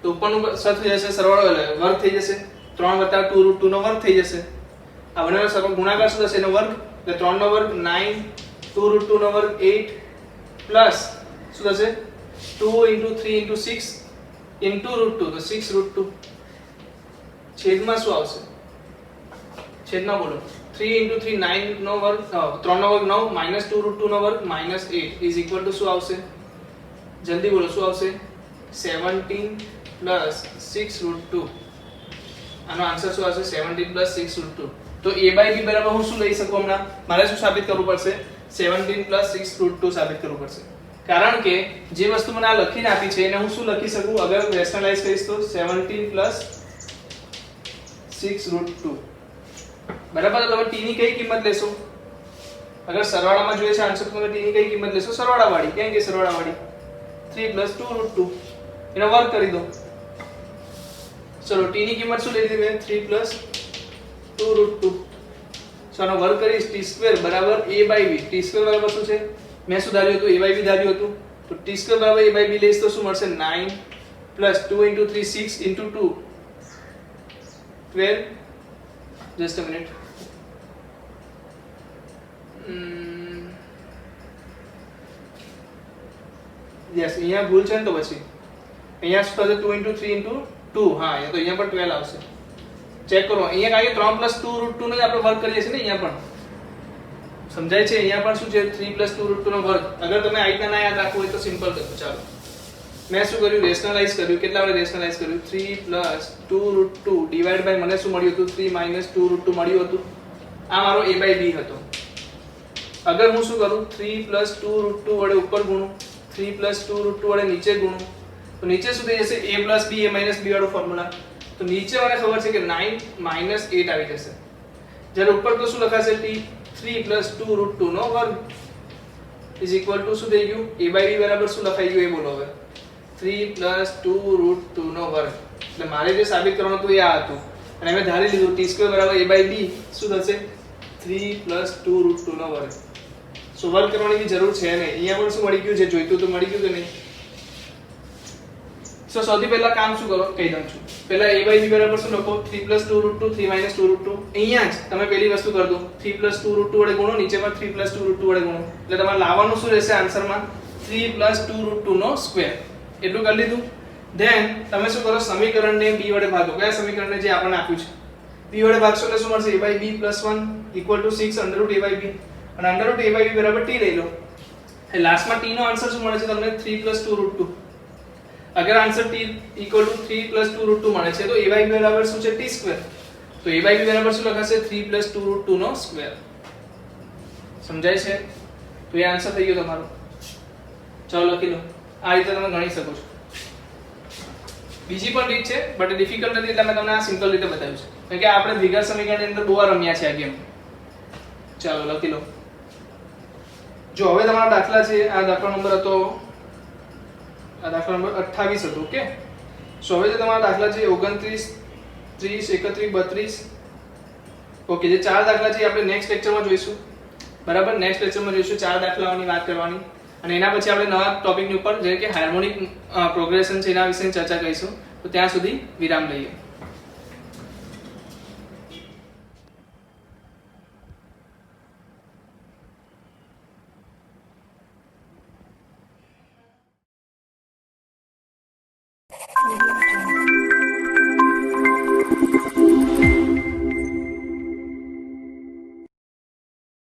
તો ઉપરનું સર થઈ જશે સરવાળો, એટલે વર્ગ થઈ જશે. 3 + 2√2 નો વર્ગ થઈ જશે. આ બંનેનો સરવાળો ગુણાકાર શું થશે? એનો વર્ગ. એટલે 3 નો વર્ગ 9, 2√2 નો વર્ગ 8 પ્લસ શું થશે? 2 × 3 × 6 × √2 તો 6√2. છેદમાં શું આવશે? છેદમાં બોલો. 3 × 3 9 નો વર્ગ, 3 નો વર્ગ 9 - 2√2 નો વર્ગ -8 = શું આવશે? જલ્દી બોલો શું આવશે? 17 + 6√2. આનો આન્સર શું આવશે? 17 + 6√2. તો a/b બરાબર હું શું લઈ શકું? હમણાં મારે શું સાબિત કરવું પડશે? 17 + 6√2 સાબિત કરવું પડશે. કારણ કે જે વસ્તુ મને આ લખીને આપી છે એને હું શું લખી શકું? અગર રેશનલાઇઝ કરીશ તો 17 + 6√2. બરાબર. તો તમે t ની કઈ કિંમત લેશો? અગર સરવાળામાં જોઈએ છે આન્સર, તો તમે t ની કઈ કિંમત લેશો? સરવાળાવાળી. કેમ કે સરવાળાવાળી 3 + 2√2 એનો વર્ગ કરી દો. ચલો t ની કિંમત શું લીધી મેં? 3 + 2√2. સો આનો વર્ગ કરીશ. t² = a/b. t² બરાબર શું છે? મેં શું ધાર્યું હતું? a/b ધાર્યું હતું. તો t² = a/b લઈશ તો શું મળશે? 9 + 2 × 3 6 × 2 12. Just a minute. Yes, અહીંયા ભૂલ છે ને તો પછી અહીંયા શું થશે? 2 × 3 × 2. હા, અહીંયા તો અહીંયા પણ 12 આવશે. ચેક કરો. અહીંયા કાંઈ 3 + 2√2 નો જ આપણે વર્ગ કરીએ છીએ ને. અહીંયા પણ સમજાય છે. અહીંયા પણ શું છે? 3 + 2√2 નો વર્ગ. અગર તમે આ રીતના ના યાદ રાખવું હોય તો સિમ્પલ કરો. ચાલો મેં શું કર્યું? રેશનલાઇઝ કર્યું. કેટલા વડે રેશનલાઇઝ કર્યું? 3 + 2√2 ડિવાઇડ બાય મને શું મળ્યું હતું? 3 - 2√2 મળ્યું હતું. આ મારો a/b હતો. અગર હું શું કરું? 3 + 2√2 વડે ઉપર ગુણું, 3 + 2√2 વડે નીચે ગુણું, તો નીચે શું થઈ જશે? a + b a - b વાળો ફોર્મ્યુલા. તો નીચે મને ખબર છે કે 9 - 8 આવી જશે. જ્યારે ઉપર તો શું લખાશે? 3 + 2√2 નો વર્ગ = શું થઈ ગયું? a/b બરાબર શું લખાઈ ગયું એ બોલો હવે? 3 + 2√2 નો વર્ગ. એટલે મારે જે સાબિત કરવાનું હતું એ આ હતું. અને મેં ધારી લીધું t² = a/b શું થશે? 3 + 2√2 નો વર્ગ. સો વર્ગ કરવાની જરૂર છે નહીં. અહીંયા પણ શું મળી ગયું? જે જોઈતું તો મળી ગયું કે નહીં? સો સૌથી પહેલા કામ શું કરો? કહી દઉં છું. પહેલા a/b બરાબર શું લખો? 3 + 2√2 3 - 2√2. અહીંયા જ તમે પહેલી વસ્તુ કરી દો. 3 + 2√2 વડે ગુણો, નીચે પણ 3 + 2√2 વડે ગુણો. એટલે તમારે લાવવાનું શું રહેશે આન્સરમાં? 3 + 2√2 નો સ્ક્વેર. એટલું કરી લીધું. ધેન તમે શું કરો? સમીકરણને b વડે ભાગો. કયા સમીકરણને? જે આપણને આપ્યું છે. b વડે ભાગશો એટલે શું મળશે? a/b + 1 = 6 √a/b. અને √a/b બરાબર t લઈ લો. એટલે લાસ્ટમાં t નો આન્સર શું મળે છે તમને? 3 + 2√2. અગર આન્સર t = 3 + 2√2 મળે છે તો a/b બરાબર શું છે? t². તો a બાય b બરાબર શું લખાશે 3 + 2√2 નો સ્ક્વેર. સમજાય છે? તો એ આન્સર થઈ ગયો તમારો. ચાલો લખી લો. આ રીતે તમે ગણી શકો છો. બીજી પણ રીત છે બટ ડિફિકલ્ટ હતી એટલે મેં તમને આ સિમ્પલ રીતે બતાવ્યું છે. કારણ કે આપણે દ્વિઘાત સમીકરણની અંદર બહુ વાર રમ્યા છે આ ગેમ. ચાલો લખી લો. જો હવે તમારો દાખલા છે, આ દાખલા નંબર હતો, આ દાખલા નંબર 28 હતો. ઓકે, સો હવે જે તમારા દાખલા છે 29, 30, 31, 32. ઓકે, જે ચાર દાખલા છે આપણે નેક્સ્ટ લેક્ચરમાં જોઈશું. બરાબર, નેક્સ્ટ લેક્ચરમાં જોઈશું ચાર દાખલાઓની વાત કરવાની, અને એના પછી આપણે નવા ટોપિકની ઉપર જે કે હાર્મોનિક પ્રોગ્રેશન છે એના વિશે ચર્ચા કરીશું. તો ત્યાં સુધી વિરામ લઈએ. Audio Jungle.